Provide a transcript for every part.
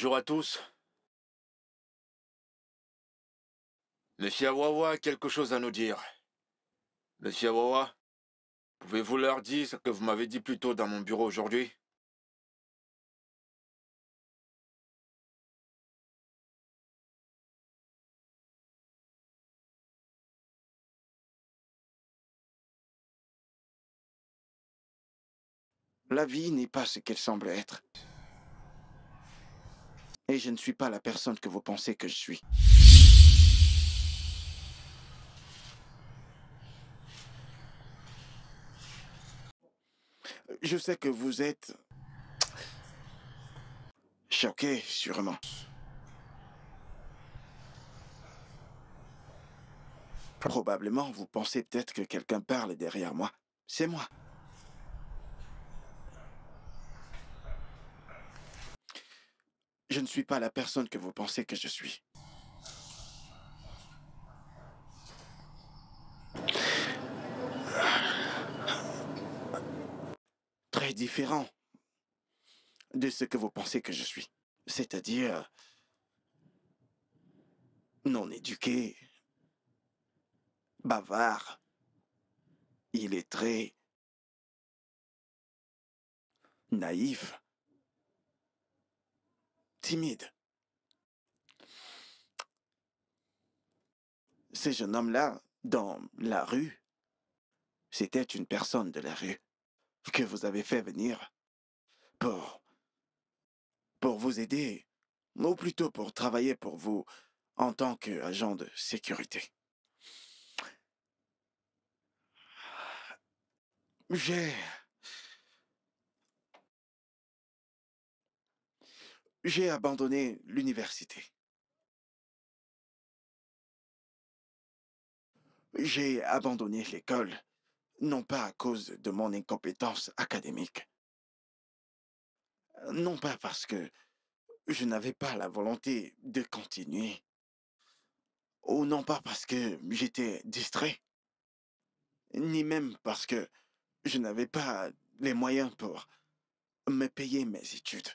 Bonjour à tous. Monsieur Awawa a quelque chose à nous dire. Monsieur Awawa, pouvez-vous leur dire ce que vous m'avez dit plus tôt dans mon bureau aujourd'hui? La vie n'est pas ce qu'elle semble être. Et je ne suis pas la personne que vous pensez que je suis. Je sais que vous êtes choqué, sûrement. Probablement, vous pensez peut-être que quelqu'un parle derrière moi. C'est moi. Je ne suis pas la personne que vous pensez que je suis. Très différent de ce que vous pensez que je suis. C'est-à-dire non éduqué, bavard, illettré, naïf, timide. Ce jeune homme-là, dans la rue, c'était une personne de la rue que vous avez fait venir pour, pour vous aider, ou plutôt pour travailler pour vous en tant qu'agent de sécurité. J'ai abandonné l'université. J'ai abandonné l'école, non pas à cause de mon incompétence académique, non pas parce que je n'avais pas la volonté de continuer, ou non pas parce que j'étais distrait, ni même parce que je n'avais pas les moyens pour me payer mes études.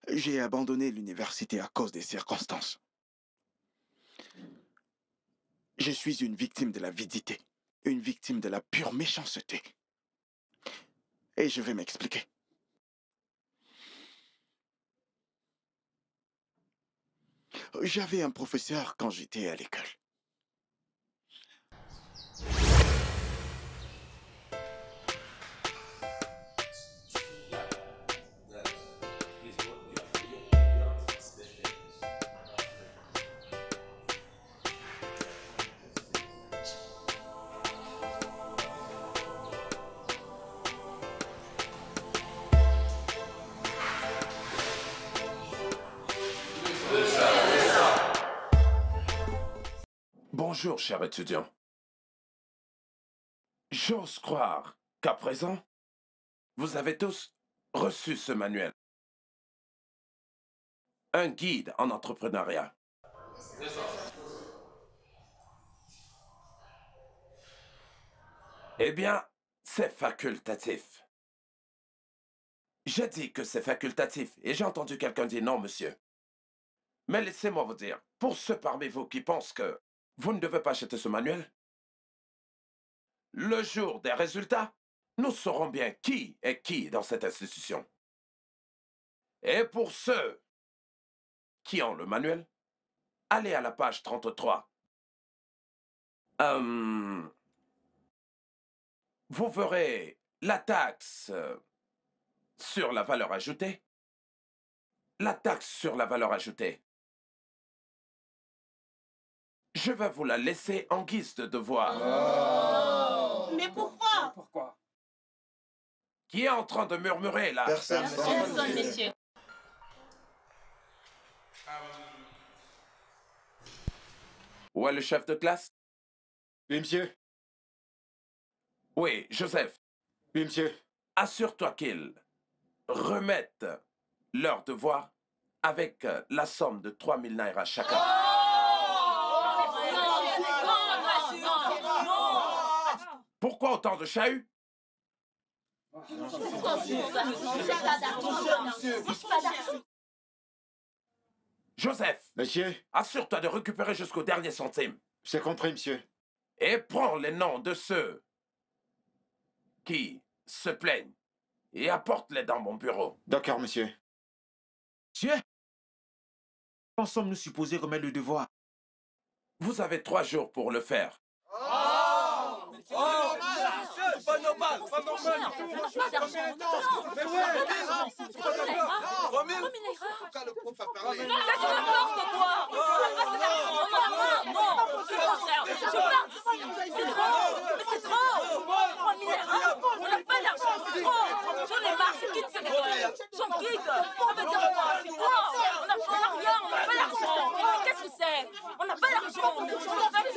J'ai abandonné l'université à cause des circonstances. Je suis une victime de l'avidité, une victime de la pure méchanceté. Et je vais m'expliquer. J'avais un professeur quand j'étais à l'école. Bonjour, cher étudiant. J'ose croire qu'à présent, vous avez tous reçu ce manuel. Un guide en entrepreneuriat. Eh bien, c'est facultatif. J'ai dit que c'est facultatif et j'ai entendu quelqu'un dire non, monsieur. Mais laissez-moi vous dire, pour ceux parmi vous qui pensent que vous ne devez pas acheter ce manuel, le jour des résultats, nous saurons bien qui est qui dans cette institution. Et pour ceux qui ont le manuel, allez à la page 33. Vous verrez la taxe sur la valeur ajoutée. La taxe sur la valeur ajoutée. Je vais vous la laisser en guise de devoir. Oh. Mais pourquoi? Pourquoi? Qui est en train de murmurer là? Personne, messieurs. Où est le chef de classe? Oui, monsieur. Oui, Joseph. Oui, monsieur. Assure-toi qu'ils remettent leur devoir avec la somme de 3000 naira chacun. Pourquoi autant de chahut? Joseph, Monsieur, assure-toi de récupérer jusqu'au dernier centime. c'est compris, monsieur. Et prends les noms de ceux qui se plaignent et apporte-les dans mon bureau. D'accord, monsieur. Monsieur, quand sommes-nous supposés remettre le devoir? Vous avez 3 jours pour le faire. C'est pas normal, pas normal. Quand le prof a parlé.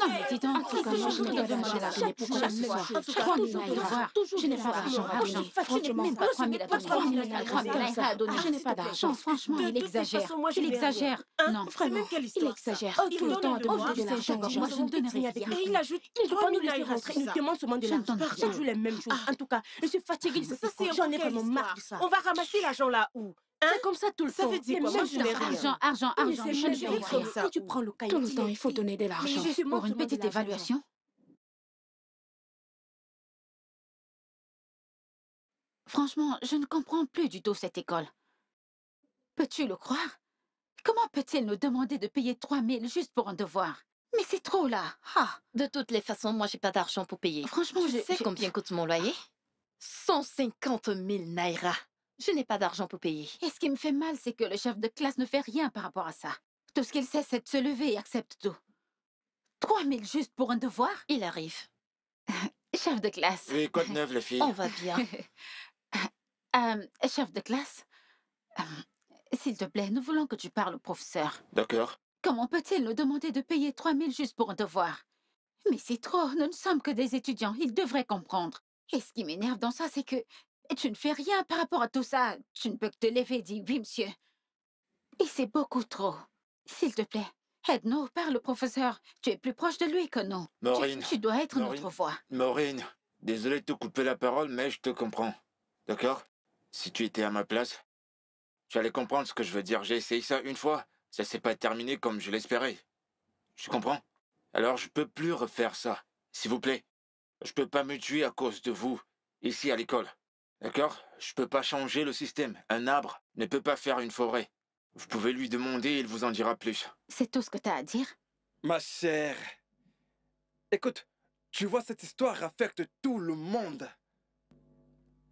Non, mais dis donc, en tout cas, moi, je n'ai pas demandé l'argent pour que ce soit 3 000 naira. Je n'ai pas d'argent à donner. Franchement, même pas 3 000 à donner. 3 000 naira à donner. Je n'ai pas d'argent. Franchement, il exagère. Il exagère. Non, vraiment, il exagère. Tout le temps à demander de l'argent. Moi, je ne donnerai rien. Et il ajoute, il ne peut pas nous laisser rentrer. Il nous demande seulement de l'argent. Chaque jour, les mêmes choses. En tout cas, je suis fatiguée. J'en ai vraiment marre de ça. On va ramasser l'argent là où? C'est comme ça tout le temps. Ça veut dire quoi? Moi, je n'ai rien. Argent. Je ne veux rien. Quand tu prends le cahier, Tout le temps, il faut donner de l'argent. Pour une petite évaluation. Franchement, je ne comprends plus du tout cette école. Peux-tu le croire? Comment peut-il nous demander de payer 3 000 juste pour un devoir? Mais c'est trop là. Ah. De toutes les façons, moi, j'ai pas d'argent pour payer. Franchement, Tu sais combien coûte mon loyer? 150 000 naira. Je n'ai pas d'argent pour payer. Et ce qui me fait mal, c'est que le chef de classe ne fait rien par rapport à ça. Tout ce qu'il sait, c'est de se lever et accepte tout. 3 000 juste pour un devoir? Il arrive. Chef de classe. Oui, quoi de neuf, les filles? On va bien. Chef de classe, s'il te plaît, nous voulons que tu parles au professeur. D'accord. Comment peut-il nous demander de payer 3 000 juste pour un devoir? Mais c'est trop, nous ne sommes que des étudiants, il devrait comprendre. Et ce qui m'énerve dans ça, c'est que tu ne fais rien par rapport à tout ça. Tu ne peux que te lever et dire oui, monsieur. Et c'est beaucoup trop. S'il te plaît, aide-nous, parle au professeur. Tu es plus proche de lui que nous. Maureen. Tu dois être Maureen. notre voix. Maureen, désolé de te couper la parole, mais je te comprends. D'accord? Si tu étais à ma place, tu allais comprendre ce que je veux dire. J'ai essayé ça une fois, ça s'est pas terminé comme je l'espérais. Tu comprends? Alors je peux plus refaire ça, s'il vous plaît. Je peux pas me tuer à cause de vous, ici à l'école. D'accord? Je peux pas changer le système. Un arbre ne peut pas faire une forêt. Vous pouvez lui demander, il vous en dira plus. C'est tout ce que tu as à dire? Ma chère, écoute, tu vois, cette histoire affecte tout le monde.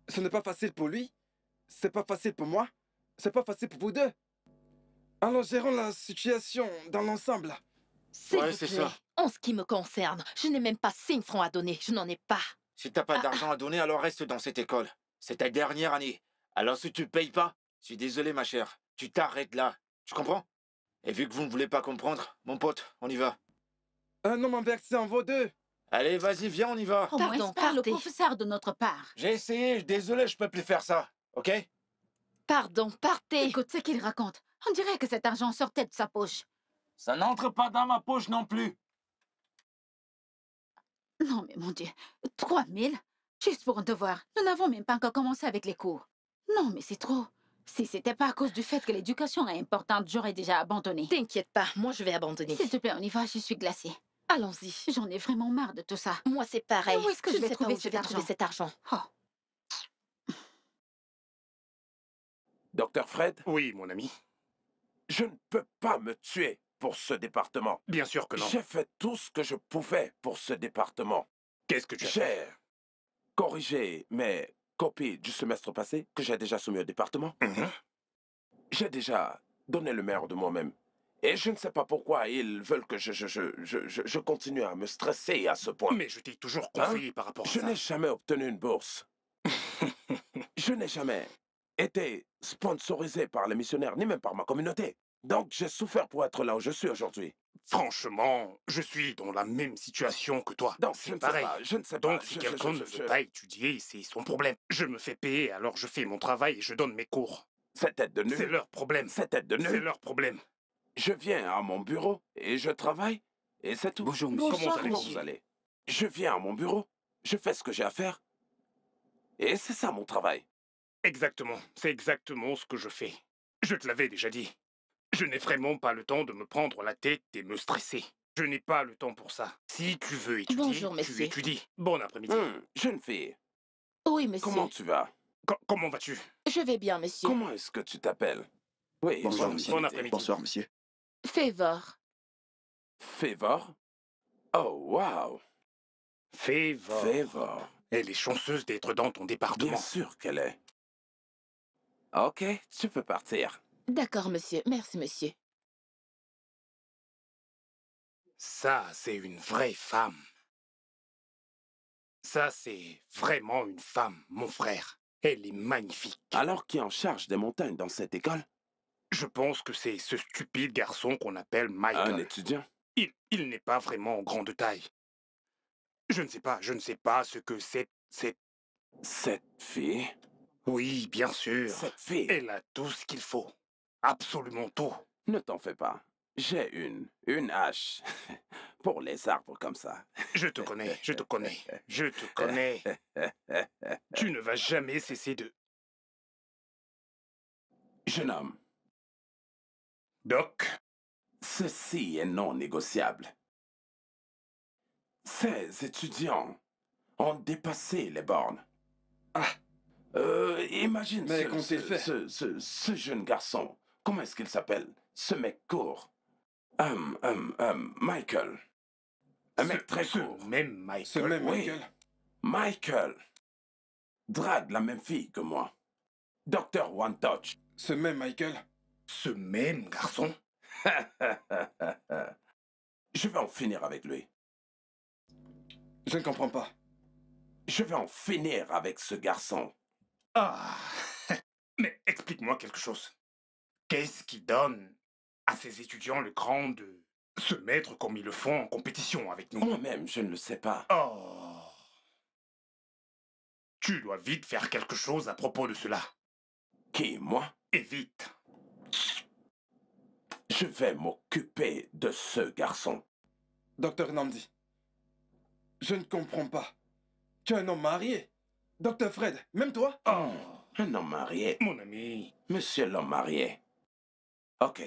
Ce n'est pas facile pour lui, c'est pas facile pour moi, c'est pas facile pour vous deux. Alors gérons la situation dans l'ensemble. S'il Ouais, vous c'est plaît, ça. en ce qui me concerne, je n'ai même pas 5 francs à donner. Je n'en ai pas. Si t'as pas d'argent à donner, alors reste dans cette école. C'est ta dernière année. Alors si tu payes pas, je suis désolé ma chère, tu t'arrêtes là. Tu comprends? Et vu que vous ne voulez pas comprendre, mon pote, on y va. Un homme inversé en vaut deux. Allez, vas-y, viens, on y va. Au moins, Pardon, parle au partez. professeur de notre part. J'ai essayé, désolé, je peux plus faire ça, ok? Pardon, partez. Écoute ce qu'il raconte. On dirait que cet argent sortait de sa poche. Ça n'entre pas dans ma poche non plus. Non, mais mon Dieu, 3 000? Juste pour un devoir. Nous n'avons même pas encore commencé avec les cours. Non, mais c'est trop. Si c'était pas à cause du fait que l'éducation est importante, j'aurais déjà abandonné. T'inquiète pas, moi je vais abandonner. S'il te plaît, on y va, je suis glacée. Allons-y. J'en ai vraiment marre de tout ça. Moi c'est pareil. Mais où est-ce que je ne vais sais pas trouver où je vais cet trouver argent? cet argent. Oh. Docteur Fred, Oui, mon ami. je ne peux pas me tuer pour ce département. Bien sûr que non. J'ai fait tout ce que je pouvais pour ce département. Qu'est-ce que tu as fait? J'ai corrigé mes copies du semestre passé que j'ai déjà soumis au département. Mhm. J'ai déjà donné le meilleur de moi-même. Et je ne sais pas pourquoi ils veulent que je continue à me stresser à ce point. Mais je t'ai toujours conseillé par rapport à Je ça. n'ai jamais obtenu une bourse. Je n'ai jamais été sponsorisé par les missionnaires, ni même par ma communauté. Donc j'ai souffert pour être là où je suis aujourd'hui. Franchement, je suis dans la même situation que toi. Donc je C'est ne sais pareil. pas, je ne sais pas. Donc, si quelqu'un ne veut pas étudier, c'est son problème. Je me fais payer, alors je fais mon travail et je donne mes cours. C'est tête de C'est nul. leur problème. C'est tête de C'est nul. leur problème. Je viens à mon bureau et je travaille et c'est tout. Bonjour, monsieur. Comment Comment allez-vous? vous allez? Je viens à mon bureau, je fais ce que j'ai à faire Et c'est ça mon travail. Exactement, c'est exactement ce que je fais. Je te l'avais déjà dit. Je n'ai vraiment pas le temps de me prendre la tête et me stresser. Je n'ai pas le temps pour ça. Si tu veux étudier, Bonjour, tu messieurs. étudies. Bon après-midi. Jeune fille, Oui, monsieur. comment tu vas? Comment vas-tu? Je vais bien, monsieur. Comment est-ce que tu t'appelles? Oui, Bonsoir, bonne monsieur. Bon qualité. après-midi. Bonsoir, monsieur. Favor. Favor? Oh, wow! Favor. Favor. Elle est chanceuse d'être dans ton département. Bien sûr qu'elle est. Ok, tu peux partir. D'accord, monsieur. Merci, monsieur. Ça, c'est une vraie femme. Ça, c'est vraiment une femme, mon frère. Elle est magnifique. Alors qui est en charge des montagnes dans cette école? Je pense que c'est ce stupide garçon qu'on appelle Michael. Un étudiant? Il n'est pas vraiment en grande taille. Je ne sais pas ce que c'est. Cette fille? Oui, bien sûr. Cette fille? Elle a tout ce qu'il faut. Absolument tout. Ne t'en fais pas. J'ai une hache pour les arbres comme ça. Je te connais, je te connais, je te connais. Tu ne vas jamais cesser de... Jeune homme, Doc, ceci est non négociable. Ces étudiants ont dépassé les bornes. Imagine Mais qu'on s'est fait. ce jeune garçon. Comment est-ce qu'il s'appelle? Ce mec court. Michael. Un mec très court. ce même Michael. Ce même Oui. Michael. Michael drague la même fille que moi. Docteur One Touch. Ce même Michael. Ce même garçon. Je vais en finir avec lui. Je ne comprends pas. Je vais en finir avec ce garçon. Ah, mais explique-moi quelque chose. Qu'est-ce qui donne à ces étudiants le cran de se mettre comme ils le font en compétition avec nous? Moi-même, je ne le sais pas. Oh. Tu dois vite faire quelque chose à propos de cela. Qui, moi? Et vite. Je vais m'occuper de ce garçon. Docteur Namdi. Je ne comprends pas. Tu es un homme marié. Docteur Fred, même toi? Oh, Un homme marié. mon ami. Monsieur l'homme marié. Ok.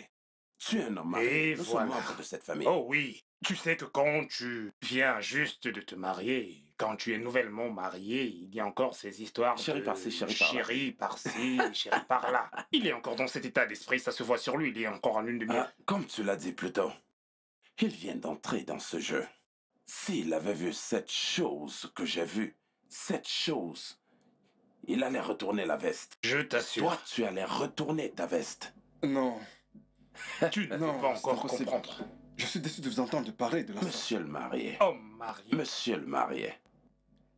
Tu es un homme marié. Et Nous voilà. sommes membres de cette famille. Oh oui. Tu sais que quand tu viens juste de te marier, quand tu es nouvellement marié, il y a encore ces histoires Chéri de par-ci, chéri par-là. chéri par-ci, chéri par-là. Il est encore dans cet état d'esprit, ça se voit sur lui, il est encore en lune de miel. Comme tu l'as dit plus tôt, il vient d'entrer dans ce jeu. S'il avait vu cette chose que j'ai vue, cette chose, il allait retourner la veste. Je t'assure. Toi, tu allais retourner ta veste. Non. Tu ne Non, peux pas c'est encore impossible. comprendre. Je suis déçu de vous entendre parler de la sorte. Monsieur le marié. Homme marié. Monsieur le marié.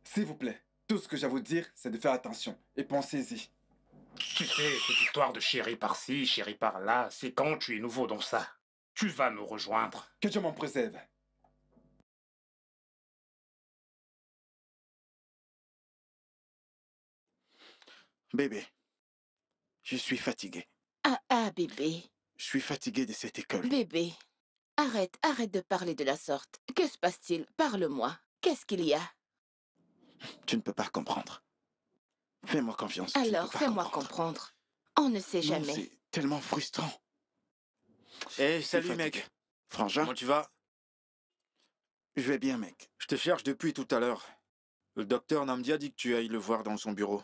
S'il vous plaît, tout ce que j'ai à vous dire, c'est de faire attention. Et pensez-y. Tu sais, cette histoire de chéri par-ci, chéri par-là, c'est quand tu es nouveau dans ça. Tu vas me rejoindre. Que Dieu m'en préserve. Bébé, je suis fatigué. Ah, bébé. Je suis fatigué de cette école. Bébé. Arrête de parler de la sorte. Que se passe-t-il? Parle-moi. Qu'est-ce qu'il y a? Tu ne peux pas comprendre. Fais-moi confiance. tu ne Alors, peux pas fais-moi comprendre. On ne sait Non, jamais. c'est tellement frustrant. Eh, Je suis salut fatigué. mec. Frangin, Comment tu vas? je vais bien, mec. Je te cherche depuis tout à l'heure. Le docteur Namdi a dit que tu ailles le voir dans son bureau.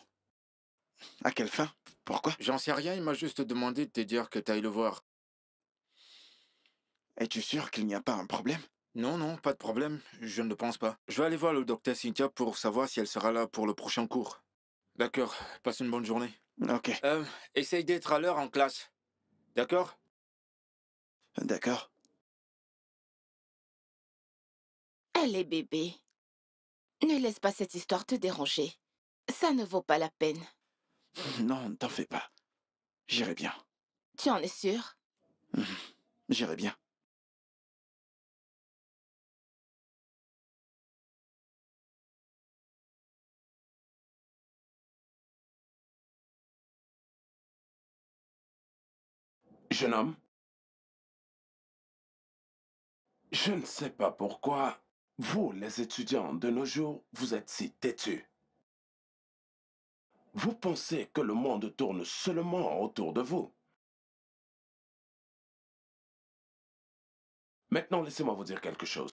À quelle fin? Pourquoi? J'en sais rien, il m'a juste demandé de te dire que tu ailles le voir. Es-tu sûr qu'il n'y a pas un problème? Non, non, pas de problème, je ne pense pas. Je vais aller voir le docteur Cynthia pour savoir si elle sera là pour le prochain cours. D'accord, passe une bonne journée. Ok, Essaye d'être à l'heure en classe. D'accord? d'accord. Allez, bébé. Ne laisse pas cette histoire te déranger. Ça ne vaut pas la peine. Non, ne t'en fais pas. J'irai bien. Tu en es sûr? J'irai bien. Jeune homme, je ne sais pas pourquoi, vous, les étudiants de nos jours, vous êtes si têtus. Vous pensez que le monde tourne seulement autour de vous. Maintenant, laissez-moi vous dire quelque chose.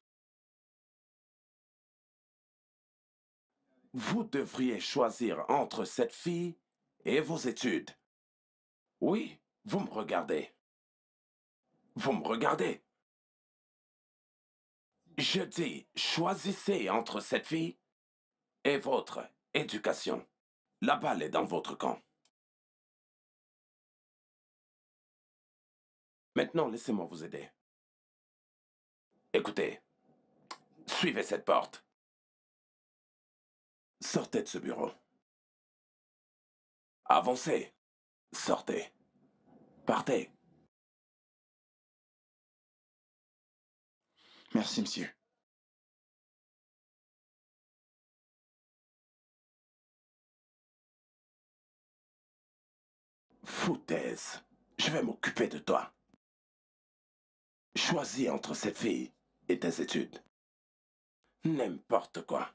Vous devriez choisir entre cette fille et vos études. Oui, vous me regardez. Vous me regardez. Je dis, choisissez entre cette fille et votre éducation. La balle est dans votre camp. Maintenant, laissez-moi vous aider. Écoutez, suivez cette porte. Sortez de ce bureau. Avancez. Sortez. Partez. Merci, monsieur. Foutaise. Je vais m'occuper de toi. Choisis entre cette fille et tes études. N'importe quoi.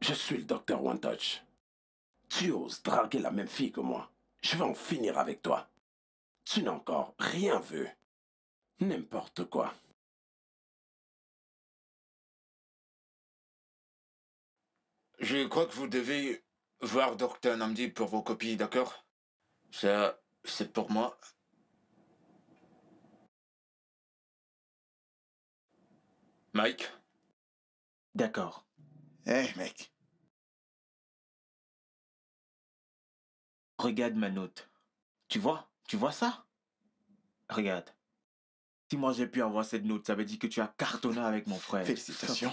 Je suis le docteur One Touch. Tu oses draguer la même fille que moi. Je vais en finir avec toi. Tu n'as encore rien vu. N'importe quoi. Je crois que vous devez voir Dr. Namdi pour vos copies, d'accord? Ça, c'est pour moi. Mike? D'accord. Hé, mec. Regarde ma note. Tu vois ça? Regarde. Si moi j'ai pu avoir cette note, ça veut dire que tu as cartonné avec mon frère. Félicitations.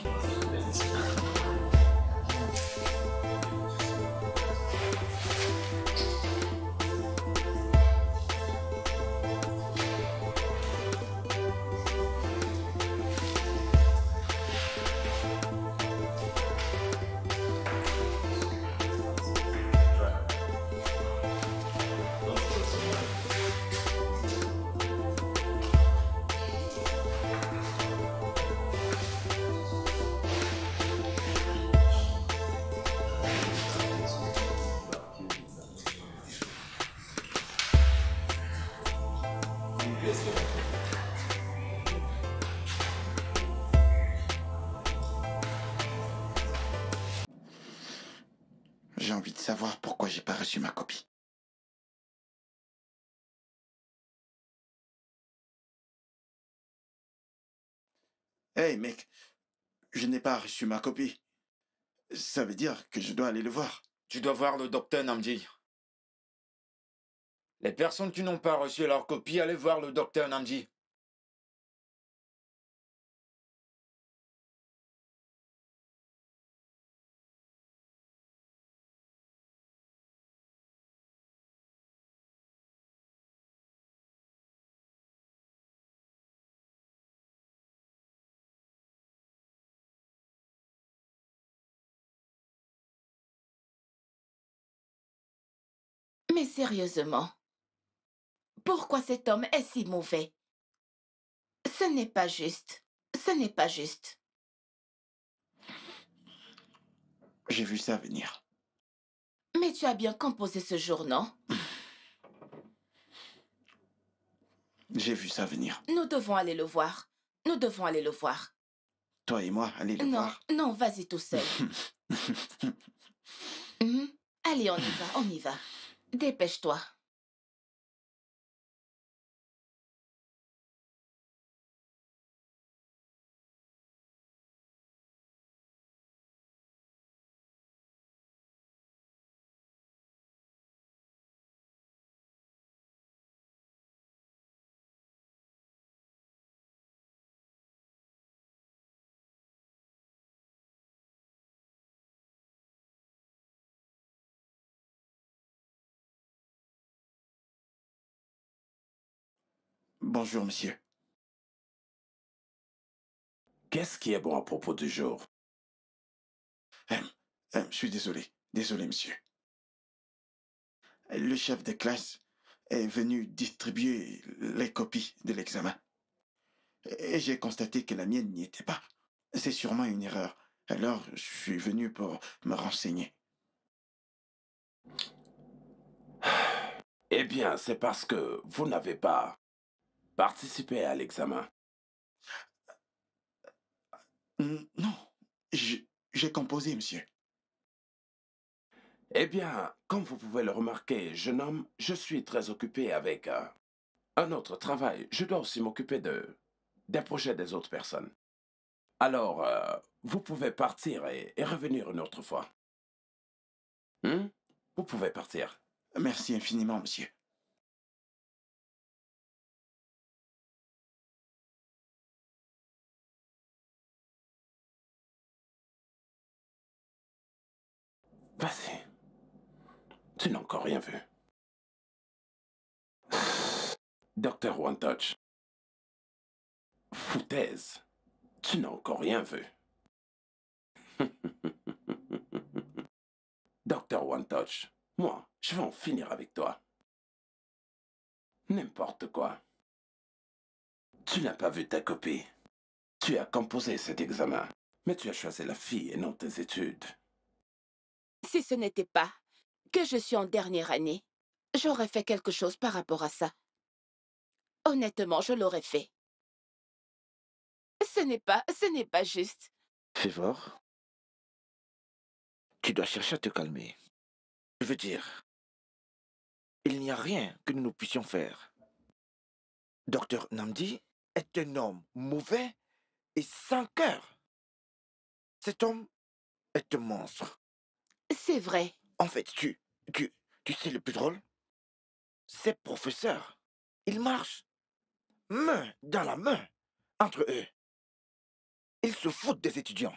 J'ai envie de savoir pourquoi j'ai pas reçu ma copie. Hey, mec, je n'ai pas reçu ma copie. Ça veut dire que je dois aller le voir. Tu dois voir le docteur Namdi. Les personnes qui n'ont pas reçu leur copie, allez voir le docteur Namdi. Mais sérieusement, pourquoi cet homme est si mauvais? Ce n'est pas juste. Ce n'est pas juste. J'ai vu ça venir. Mais tu as bien composé ce jour, non? J'ai vu ça venir. Nous devons aller le voir. Nous devons aller le voir. Toi et moi, allez le voir. Non, vas-y tout seul. Mhm. Allez, on y va. Dépêche-toi. Bonjour, monsieur. Qu'est-ce qui est bon à propos du jour? Je suis désolé. Désolé, monsieur. Le chef de classe est venu distribuer les copies de l'examen. Et j'ai constaté que la mienne n'y était pas. C'est sûrement une erreur. Alors, je suis venu pour me renseigner. Eh bien, c'est parce que vous n'avez pas participé à l'examen. Non, j'ai composé, monsieur. Eh bien, comme vous pouvez le remarquer, jeune homme, je suis très occupé avec un autre travail. Je dois aussi m'occuper des projets des autres personnes. Alors, vous pouvez partir et revenir une autre fois. Vous pouvez partir. Merci infiniment, monsieur. Vas-y. Tu n'as encore rien vu. Docteur One Touch. Foutaise. Tu n'as encore rien vu. Docteur One Touch. Moi, je vais en finir avec toi. N'importe quoi. Tu n'as pas vu ta copie. Tu as composé cet examen, mais tu as choisi la fille et non tes études. Si ce n'était pas que je suis en dernière année, j'aurais fait quelque chose par rapport à ça. Honnêtement, je l'aurais fait. Ce n'est pas juste. Févor, tu dois chercher à te calmer. Je veux dire, il n'y a rien que nous ne puissions faire. Docteur Namdi est un homme mauvais et sans cœur. Cet homme est un monstre. C'est vrai. En fait, tu sais le plus drôle? Ces professeurs, ils marchent main dans la main entre eux. Ils se foutent des étudiants.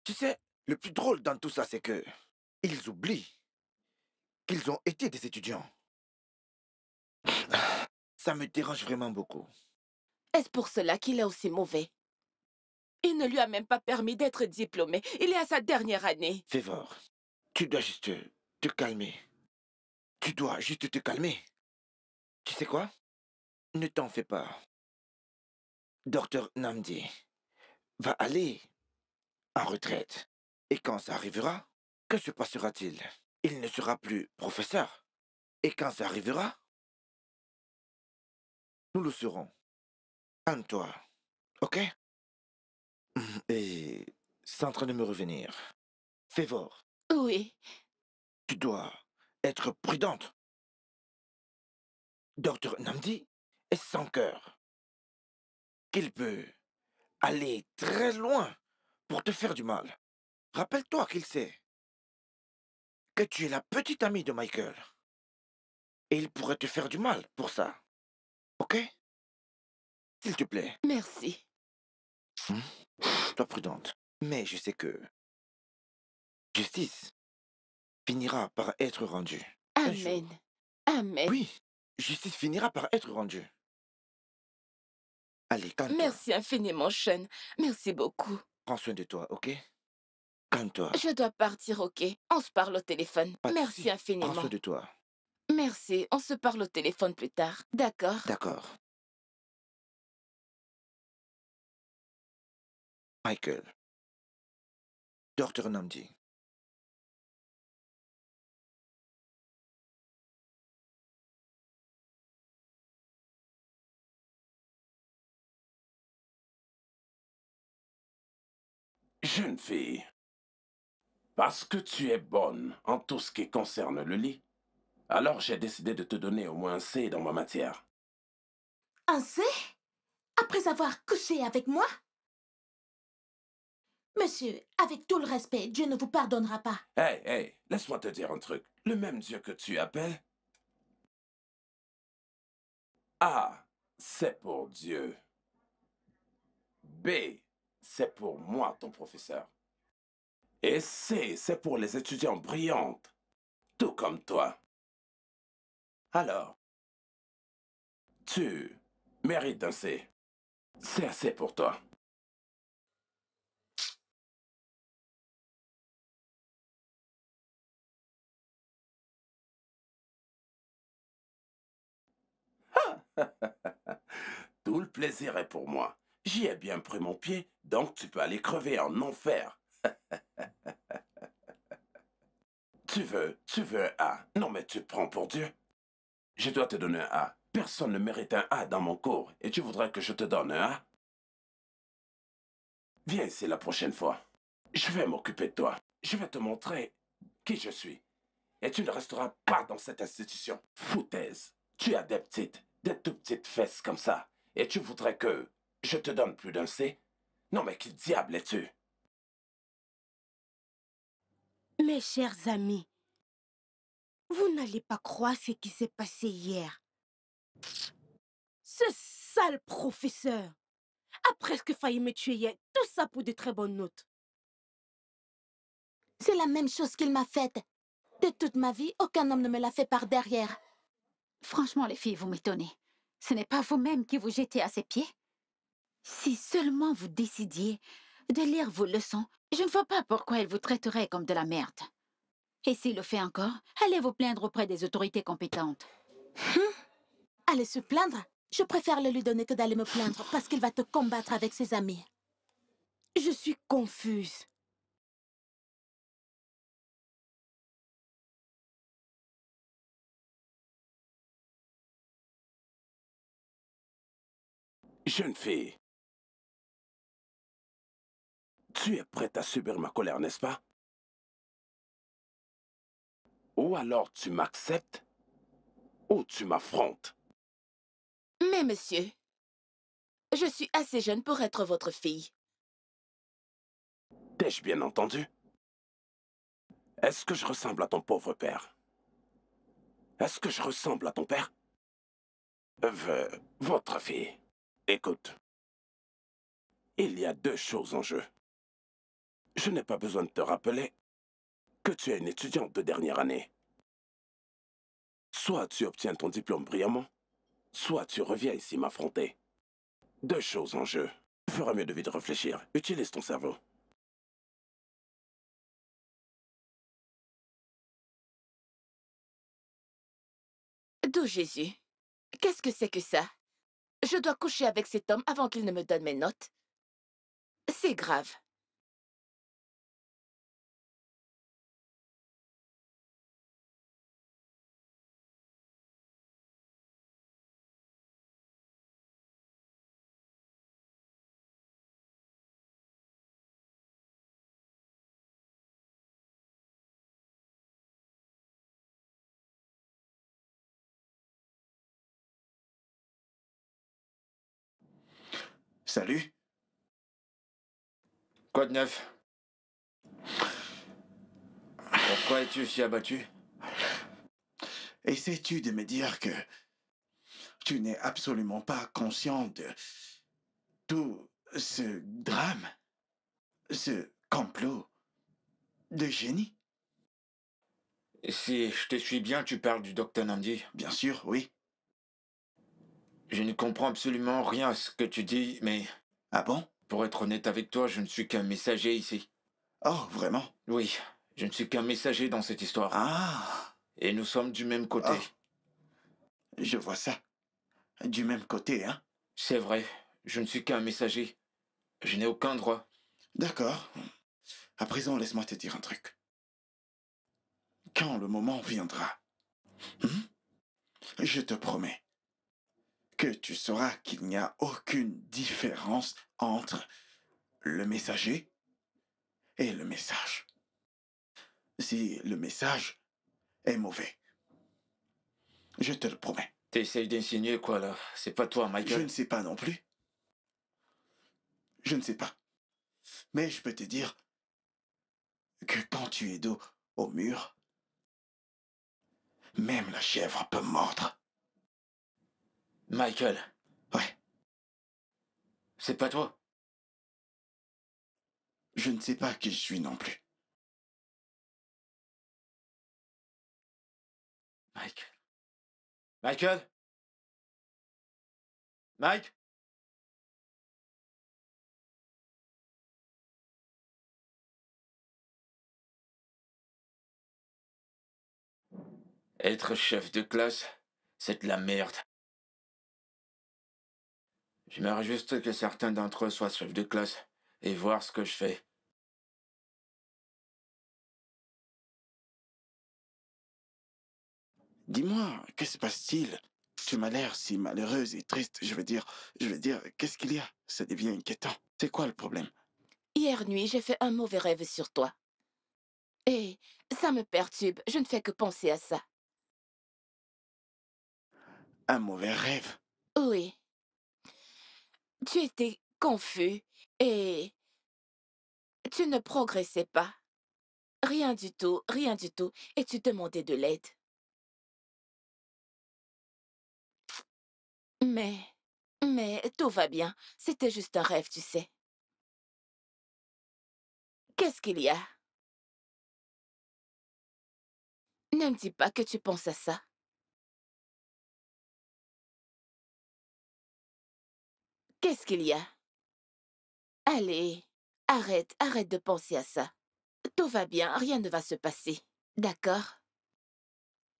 Tu sais, le plus drôle dans tout ça, c'est que ils oublient qu'ils ont été des étudiants. Ça me dérange vraiment beaucoup. Est-ce pour cela qu'il est aussi mauvais? Il ne lui a même pas permis d'être diplômé. Il est à sa dernière année. Févor, tu dois juste te calmer. Tu dois juste te calmer. Tu sais quoi? Ne t'en fais pas. Docteur Namdi va aller en retraite. Et quand ça arrivera, que se passera-t-il? Il ne sera plus professeur. Et quand ça arrivera, nous le serons. Calme-toi, ok? Et c'est en train de me revenir. Févor, Oui. tu dois être prudente. Docteur Namdi est sans cœur. Qu'il peut aller très loin pour te faire du mal. Rappelle-toi qu'il sait que tu es la petite amie de Michael. Et il pourrait te faire du mal pour ça. Ok? S'il te plaît. Merci. Sois prudente. Mais je sais que justice finira par être rendue. Un jour. Amen. Amen. Oui, justice finira par être rendue. Allez, calme-toi. Merci infiniment, Sean. Merci beaucoup. Prends soin de toi, ok? Calme-toi. Je dois partir, ok? On se parle au téléphone. Pas de Merci souci. infiniment. Prends soin de toi. Merci. On se parle au téléphone plus tard. D'accord? D'accord. Michael. Docteur Namdi. Jeune fille, parce que tu es bonne en tout ce qui concerne le lit, alors j'ai décidé de te donner au moins un C dans ma matière. Un C? Après avoir couché avec moi? Monsieur, avec tout le respect, Dieu ne vous pardonnera pas. Hey, laisse-moi te dire un truc. Le même Dieu que tu appelles? A, c'est pour Dieu. B, c'est pour moi, ton professeur. Et C, c'est pour les étudiants brillantes, tout comme toi. Alors, tu mérites un C. C'est assez pour toi. Tout le plaisir est pour moi. J'y ai bien pris mon pied, donc tu peux aller crever en enfer. Tu veux un A? Non, mais tu prends pour Dieu. Je dois te donner un A. Personne ne mérite un A dans mon cours. Et tu voudrais que je te donne un A? Viens ici la prochaine fois. Je vais m'occuper de toi. Je vais te montrer qui je suis. Et tu ne resteras pas dans cette institution. Foutaise. Tu as des tout petites fesses comme ça. Et tu voudrais que je te donne plus d'un C? Non, mais qui diable es-tu? Mes chers amis, vous n'allez pas croire ce qui s'est passé hier. Ce sale professeur a presque failli me tuer hier. Tout ça pour de très bonnes notes. C'est la même chose qu'il m'a faite. De toute ma vie, aucun homme ne me l'a fait par derrière. Franchement, les filles, vous m'étonnez. Ce n'est pas vous-même qui vous jetez à ses pieds? Si seulement vous décidiez de lire vos leçons, je ne vois pas pourquoi elle vous traiterait comme de la merde. Et s'il le fait encore, allez vous plaindre auprès des autorités compétentes. Allez se plaindre? Je préfère le lui donner que d'aller me plaindre parce qu'il va te combattre avec ses amis. Je suis confuse. Jeune fille, tu es prête à subir ma colère, n'est-ce pas? Ou alors tu m'acceptes, ou tu m'affrontes. Mais monsieur, je suis assez jeune pour être votre fille. T'ai-je bien entendu? Est-ce que je ressemble à ton pauvre père? Est-ce que je ressemble à ton père? Votre fille. Écoute, il y a deux choses en jeu. Je n'ai pas besoin de te rappeler que tu es une étudiante de dernière année. Soit tu obtiens ton diplôme brillamment, soit tu reviens ici m'affronter. Deux choses en jeu. Tu feras mieux de vite réfléchir. Utilise ton cerveau. D'où Jésus? Qu'est-ce que c'est que ça? Je dois coucher avec cet homme avant qu'il ne me donne mes notes. C'est grave. Salut. Quoi de neuf? Pourquoi es-tu si abattu? Essaies-tu de me dire que tu n'es absolument pas conscient de tout ce drame, ce complot de génie? Si je te suis bien, tu parles du docteur Nandi. Bien sûr, oui. Je ne comprends absolument rien à ce que tu dis, mais... Ah bon? Pour être honnête avec toi, je ne suis qu'un messager ici. Oh, vraiment? Oui, je ne suis qu'un messager dans cette histoire. Ah! Et nous sommes du même côté. Oh. Je vois ça. Du même côté, hein? C'est vrai, je ne suis qu'un messager. Je n'ai aucun droit. D'accord. À présent, laisse-moi te dire un truc. Quand le moment viendra, je te promets que tu sauras qu'il n'y a aucune différence entre le messager et le message. Si le message est mauvais, je te le promets. T'essayes d'insinuer quoi là? C'est pas toi, Michael? Je ne sais pas non plus. Je ne sais pas. Mais je peux te dire que quand tu es dos au mur, même la chèvre peut mordre. Michael. Ouais. C'est pas toi? Je ne sais pas qui je suis non plus. Mike. Michael? Mike? Être chef de classe, c'est de la merde. J'aimerais juste que certains d'entre eux soient chefs de classe et voir ce que je fais. Dis-moi, que se passe-t-il? Tu m'as l'air si malheureuse et triste. Je veux dire, qu'est-ce qu'il y a? Ça devient inquiétant. C'est quoi le problème? Hier nuit, j'ai fait un mauvais rêve sur toi. Et ça me perturbe. Je ne fais que penser à ça. Un mauvais rêve? Oui. Tu étais confus et tu ne progressais pas. Rien du tout, rien du tout. Et tu demandais de l'aide. Mais, mais tout va bien. C'était juste un rêve, tu sais. Qu'est-ce qu'il y a? Ne me dis pas que tu penses à ça. Qu'est-ce qu'il y a? Allez, arrête de penser à ça. Tout va bien, rien ne va se passer. D'accord?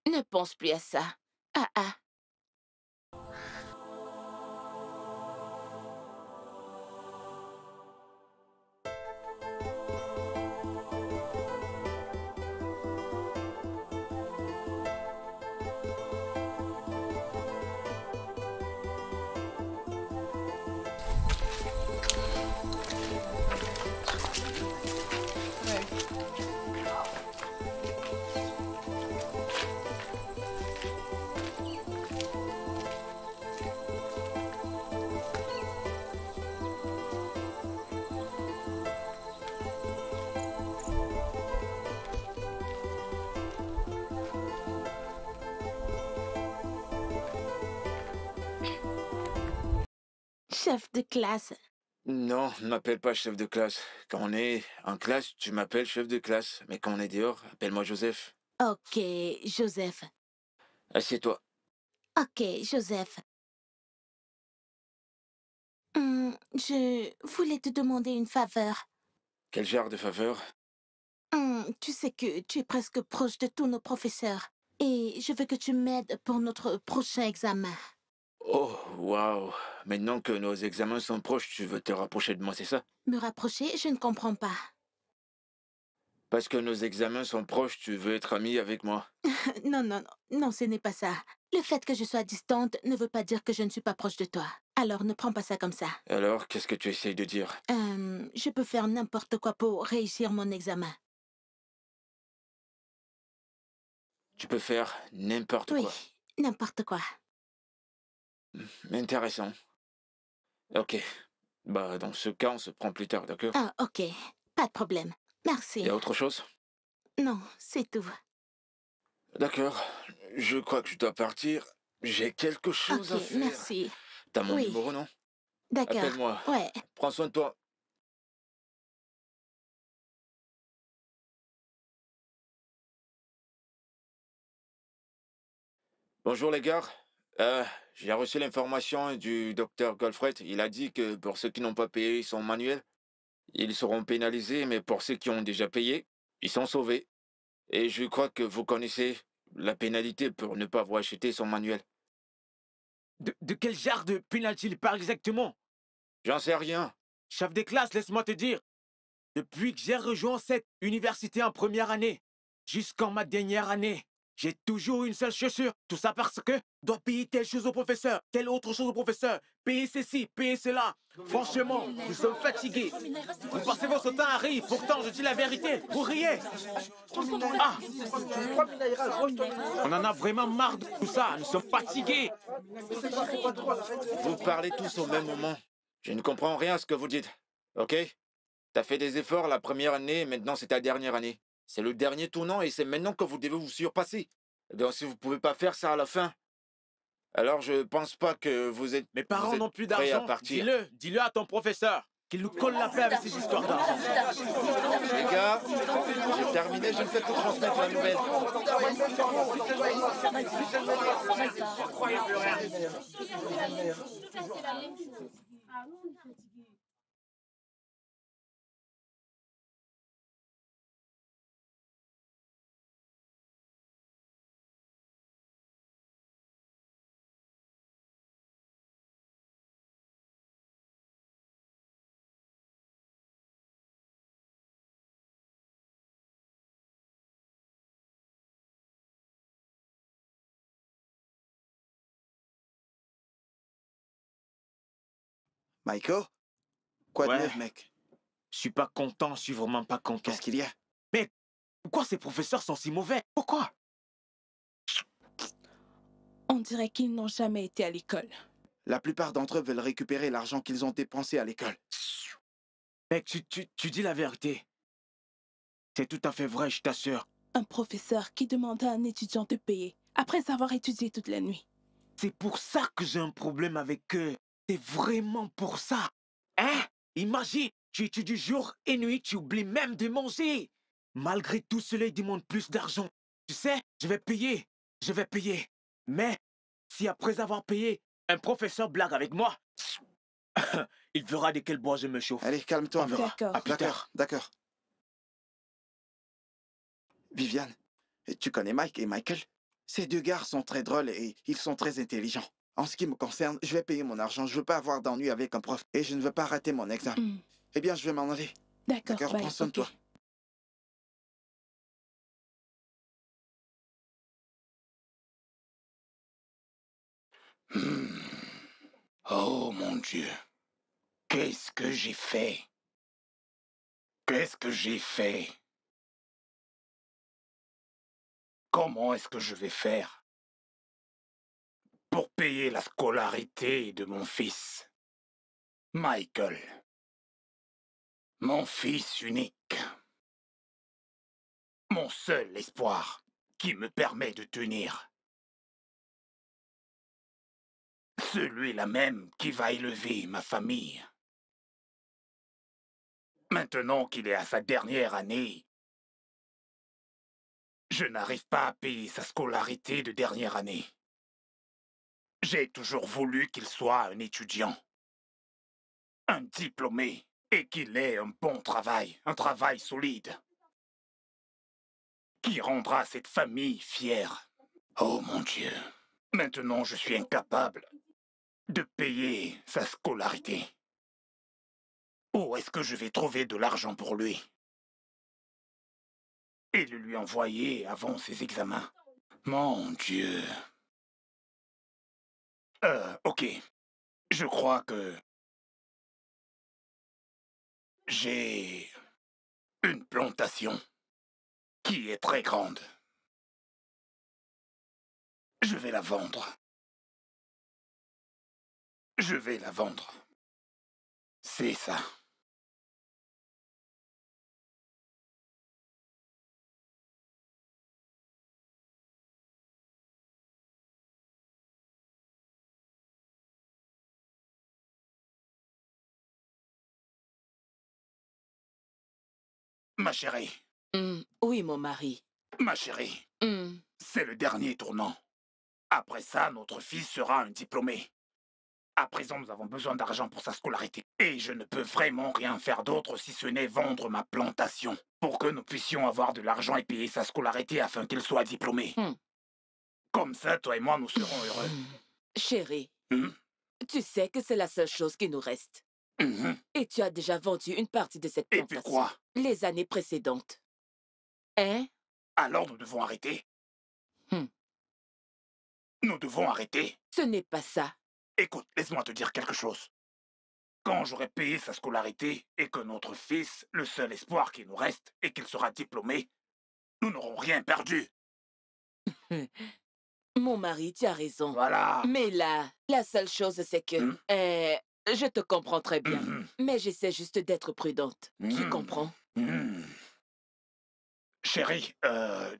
Ne pense plus à ça. Ah ah. Chef de classe. Non, ne m'appelle pas chef de classe. Quand on est en classe, tu m'appelles chef de classe. Mais quand on est dehors, appelle-moi Joseph. Ok, Joseph. Assieds-toi. Ok, Joseph. Je voulais te demander une faveur. Quel genre de faveur? Tu sais que tu es presque proche de tous nos professeurs. Et je veux que tu m'aides pour notre prochain examen. Oh, waouh. Maintenant que nos examens sont proches, tu veux te rapprocher de moi, c'est ça? Me rapprocher, je ne comprends pas. Parce que nos examens sont proches, tu veux être ami avec moi. Non, non, non, non, ce n'est pas ça. Le fait que je sois distante ne veut pas dire que je ne suis pas proche de toi. Alors ne prends pas ça comme ça. Alors, qu'est-ce que tu essayes de dire? Je peux faire n'importe quoi pour réussir mon examen. Tu peux faire n'importe Oui, quoi. n'importe quoi. Intéressant. Ok. Bah, dans ce cas, on se prend plus tard, d'accord? Ah, ok. Pas de problème. Y Merci. a autre chose? Non, c'est tout. D'accord. Je crois que je dois partir. J'ai quelque chose Ok, à faire. merci. T'as mon Oui, numéro, non? d'accord. Appelle-moi. Ouais. Prends soin de toi. Bonjour les gars. Euh, j'ai reçu l'information du docteur Goldfred. Il a dit que pour ceux qui n'ont pas payé son manuel, ils seront pénalisés, mais pour ceux qui ont déjà payé, ils sont sauvés. Et je crois que vous connaissez la pénalité pour ne pas avoir acheté son manuel. De quel genre de penalty il parle exactement? J'en sais rien. Chef de classe, laisse-moi te dire. Depuis que j'ai rejoint cette université en première année, jusqu'en ma dernière année, j'ai toujours une seule chaussure. Tout ça parce que je dois payer telle chose au professeur, telle autre chose au professeur, payer ceci, payer cela. Franchement, nous sommes fatigués. Vous passez votre temps à rire, pourtant je dis la vérité, vous riez. Ah, on en a vraiment marre de tout ça, nous sommes fatigués. Vous parlez tous au même moment. Je ne comprends rien à ce que vous dites. Ok? T'as fait des efforts la première année, maintenant c'est ta dernière année. C'est le dernier tournant et c'est maintenant que vous devez vous surpasser. Donc si vous pouvez pas faire ça à la fin, alors je pense pas que Mes vous parents êtes n'ont plus prêt à d'argent, partir. dis-le à ton professeur, qu'il nous colle la paix avec ces histoires d'argent. Les gars, j'ai terminé, je ne fais que transmettre la nouvelle. Michael? Quoi de Ouais. neuf, mec? Je suis pas content, je suis vraiment pas content. Qu'est-ce qu'il y a? Pourquoi ces professeurs sont si mauvais? Pourquoi? On dirait qu'ils n'ont jamais été à l'école. La plupart d'entre eux veulent récupérer l'argent qu'ils ont dépensé à l'école. Mec, tu dis la vérité. C'est tout à fait vrai, je t'assure. Un professeur qui demande à un étudiant de payer après avoir étudié toute la nuit. C'est pour ça que j'ai un problème avec eux. C'est vraiment pour ça. Hein? Imagine, tu étudies jour et nuit, tu oublies même de manger. Malgré tout cela, ils demandent plus d'argent. Tu sais, je vais payer. Je vais payer. Mais si après avoir payé, un professeur blague avec moi, il verra de quel bois je me chauffe. Allez, calme-toi. On verra. D'accord. À plus tard. D'accord. Viviane, tu connais Mike et Michael? Ces deux gars sont très drôles et ils sont très intelligents. En ce qui me concerne, je vais payer mon argent. Je veux pas avoir d'ennui avec un prof et je ne veux pas rater mon examen. Hmm. Eh bien, je vais m'en aller. D'accord, D'accord, bye, prends soin de ok. toi. Oh mon Dieu, qu'est-ce que j'ai fait? Qu'est-ce que j'ai fait? Comment est-ce que je vais faire pour payer la scolarité de mon fils, Michael? Mon fils unique. Mon seul espoir qui me permet de tenir. Celui-là même qui va élever ma famille. Maintenant qu'il est à sa dernière année, je n'arrive pas à payer sa scolarité de dernière année. J'ai toujours voulu qu'il soit un étudiant, un diplômé, et qu'il ait un bon travail, un travail solide, qui rendra cette famille fière. Oh mon Dieu, maintenant je suis incapable de payer sa scolarité. Où est-ce que je vais trouver de l'argent pour lui? Et de lui envoyer avant ses examens. Mon Dieu. Ok. Je crois que j'ai une plantation qui est très grande. Je vais la vendre. Je vais la vendre. C'est ça. Ma chérie, Oui, mon mari. ma chérie, c'est le dernier tournant. Après ça, notre fils sera un diplômé. À présent, nous avons besoin d'argent pour sa scolarité. Et je ne peux vraiment rien faire d'autre si ce n'est vendre ma plantation pour que nous puissions avoir de l'argent et payer sa scolarité afin qu'il soit diplômé. Comme ça, toi et moi, nous serons heureux. Chérie, Hmm? tu sais que c'est la seule chose qui nous reste. Mhm. Et tu as déjà vendu une partie de cette Et plantation. puis quoi? Les années précédentes. Hein? Alors nous devons arrêter. Hmm. Nous devons arrêter. Ce n'est pas ça. Écoute, laisse-moi te dire quelque chose. Quand j'aurai payé sa scolarité et que notre fils, le seul espoir qui nous reste, est qu'il sera diplômé, nous n'aurons rien perdu. Mon mari, tu as raison. Voilà. Mais là, la seule chose, c'est que... je te comprends très bien. Mais j'essaie juste d'être prudente. Tu comprends? Chérie,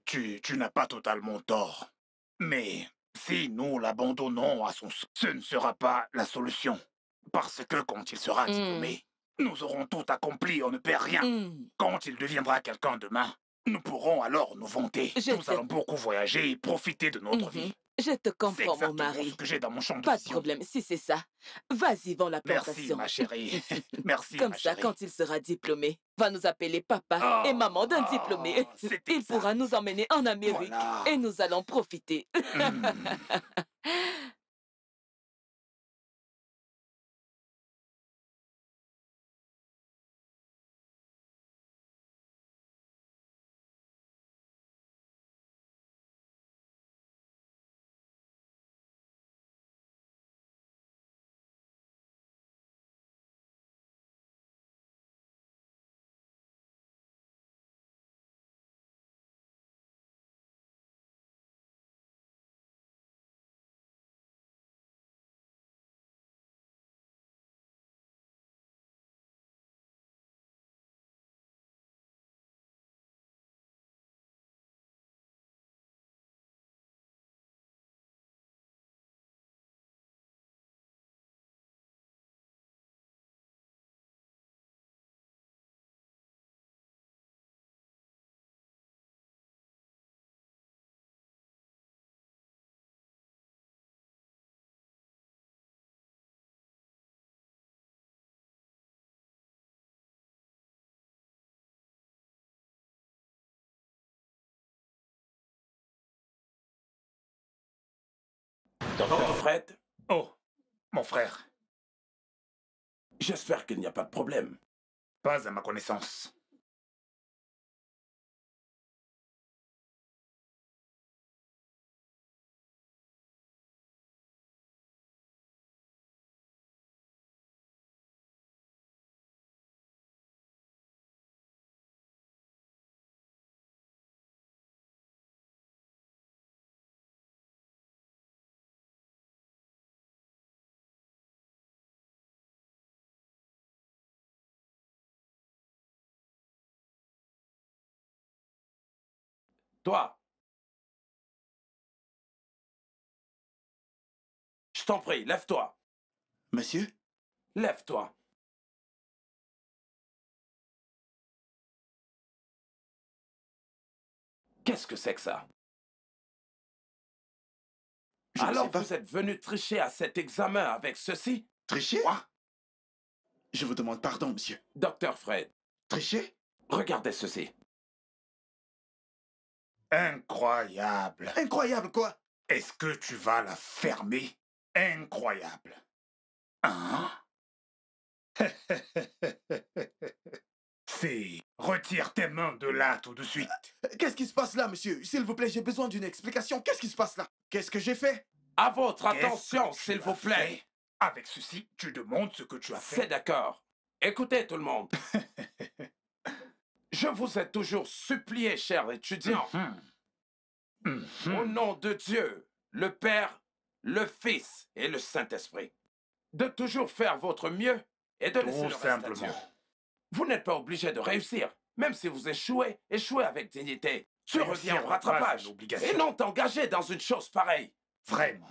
tu n'as pas totalement tort. Mais si nous l'abandonnons à son... Ce ne sera pas la solution. Parce que quand il sera diplômé, nous aurons tout accompli, on ne perd rien. Quand il deviendra quelqu'un demain, nous pourrons alors nous vanter. Nous allons beaucoup voyager et profiter de notre vie. Je te C'est comprends, mon exactement mari. ce que j'ai dans mon champ de Pas de vision. problème, si c'est ça. Vas-y, vends la plantation. Merci, ma chérie. Merci, Comme ma ça, chérie. quand il sera diplômé, va nous appeler papa et maman d'un diplômé. c'est Il pourra nous emmener en Amérique Voilà. et nous allons profiter. Docteur Fred, Oh, mon frère, j'espère qu'il n'y a pas de problème. pas à ma connaissance. Toi, je t'en prie, lève-toi. Monsieur? Lève-toi. Qu'est-ce que c'est que ça? Je ne sais Alors pas. vous êtes venu tricher à cet examen avec ceci? Tricher? Quoi? Je vous demande pardon, monsieur. Docteur Fred, Tricher? regardez ceci. Incroyable. Incroyable, quoi? Est-ce que tu vas la fermer? Incroyable. Hein? C'est... Retire tes mains de là tout de suite. Qu'est-ce qui se passe là, monsieur? S'il vous plaît, j'ai besoin d'une explication. Qu'est-ce qui se passe là? Qu'est-ce que j'ai fait? À votre Qu'est-ce attention, que tu s'il as vous plaît. fait? Avec ceci, tu demandes ce que tu as C'est fait. d'accord. Écoutez tout le monde. Je vous ai toujours supplié, chers étudiants, au nom de Dieu, le Père, le Fils et le Saint-Esprit, de toujours faire votre mieux et de laisser Tout le reste à Dieu. simplement. Vous n'êtes pas obligé de réussir. Même si vous échouez, échouez avec dignité. Tu Réussir reviens au n'est pas rattrapage. une obligation. Et non t'engager dans une chose pareille. Vraiment.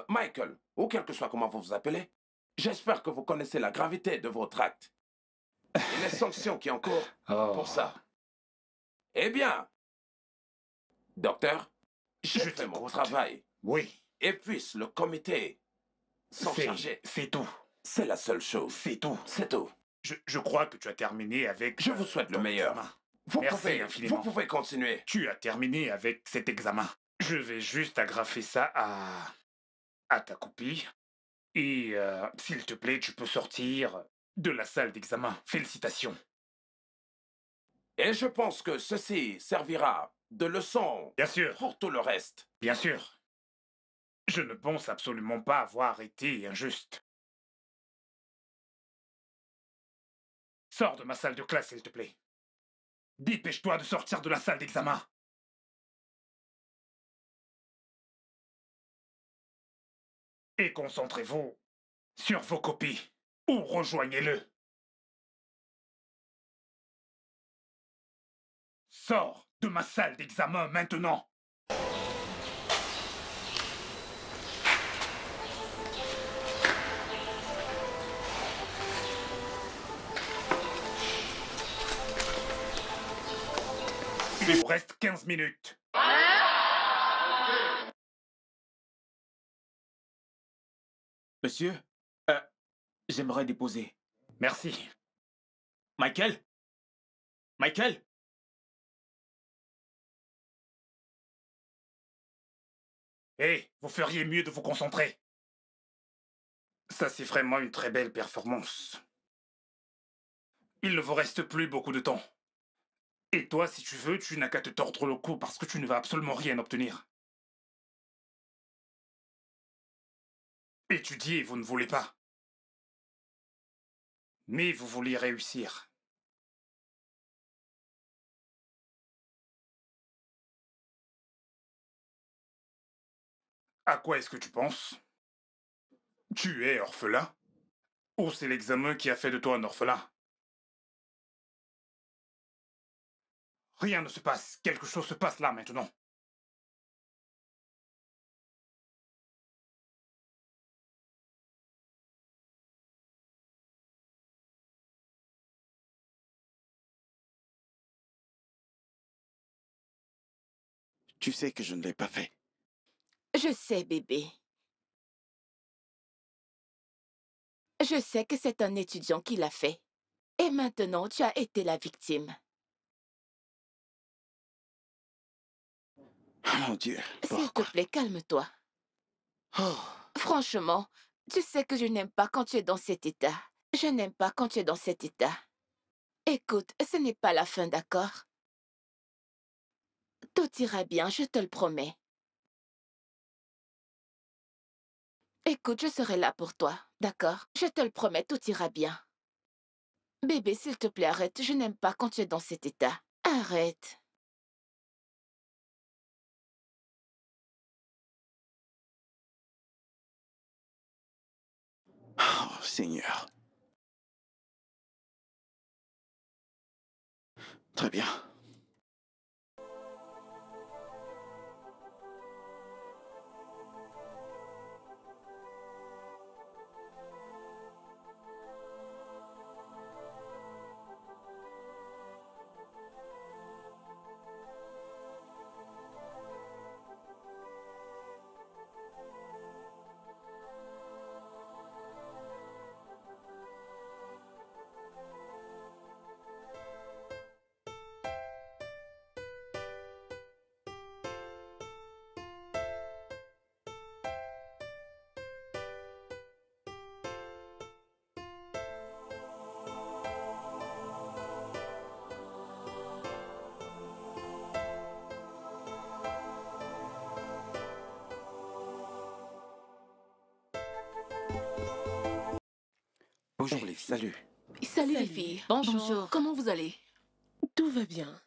Michael, ou quel que soit comment vous vous appelez, j'espère que vous connaissez la gravité de votre acte. Et les sanctions qui encourent pour ça. Eh bien, docteur, j'ai Je fait mon t'écoute. travail. Oui. Et puisse le comité s'en charger. C'est tout. C'est la seule chose. C'est tout. C'est tout. Je crois que tu as terminé avec... Je vous souhaite le ton meilleur. examen. Vous Merci pouvez, infiniment. vous pouvez continuer. Tu as terminé avec cet examen. Je vais juste agrafer ça à ta copie. Et s'il te plaît, tu peux sortir de la salle d'examen. Félicitations. Et je pense que ceci servira de leçon Bien sûr, pour tout le reste. bien sûr. Je ne pense absolument pas avoir été injuste. Sors de ma salle de classe, s'il te plaît. Dépêche-toi de sortir de la salle d'examen. Et concentrez-vous sur vos copies ou rejoignez-le. Sors de ma salle d'examen maintenant. Il vous reste 15 minutes. Monsieur, j'aimerais déposer. Merci. Michael? Michael? Hé, vous feriez mieux de vous concentrer. Ça, c'est vraiment une très belle performance. Il ne vous reste plus beaucoup de temps. Et toi, si tu veux, tu n'as qu'à te tordre le cou parce que tu ne vas absolument rien obtenir. Étudier, vous ne voulez pas. Mais vous vouliez réussir. À quoi est-ce que tu penses? Tu es orphelin? Ou c'est l'examen qui a fait de toi un orphelin? Rien ne se passe. Quelque chose se passe là maintenant. Tu sais que je ne l'ai pas fait. Je sais, bébé. Je sais que c'est un étudiant qui l'a fait. Et maintenant, tu as été la victime. Mon Dieu, S'il te pourquoi? plaît, calme-toi. Oh, Franchement, tu sais que je n'aime pas quand tu es dans cet état. Je n'aime pas quand tu es dans cet état. Écoute, ce n'est pas la fin, d'accord? Tout ira bien, je te le promets. Écoute, je serai là pour toi, d'accord? Je te le promets, tout ira bien. Bébé, s'il te plaît, arrête. Je n'aime pas quand tu es dans cet état. Arrête. oh, Seigneur. Très bien. Bonjour les salut. Salut les Salut. filles. Bonjour. Comment vous allez? Tout va bien.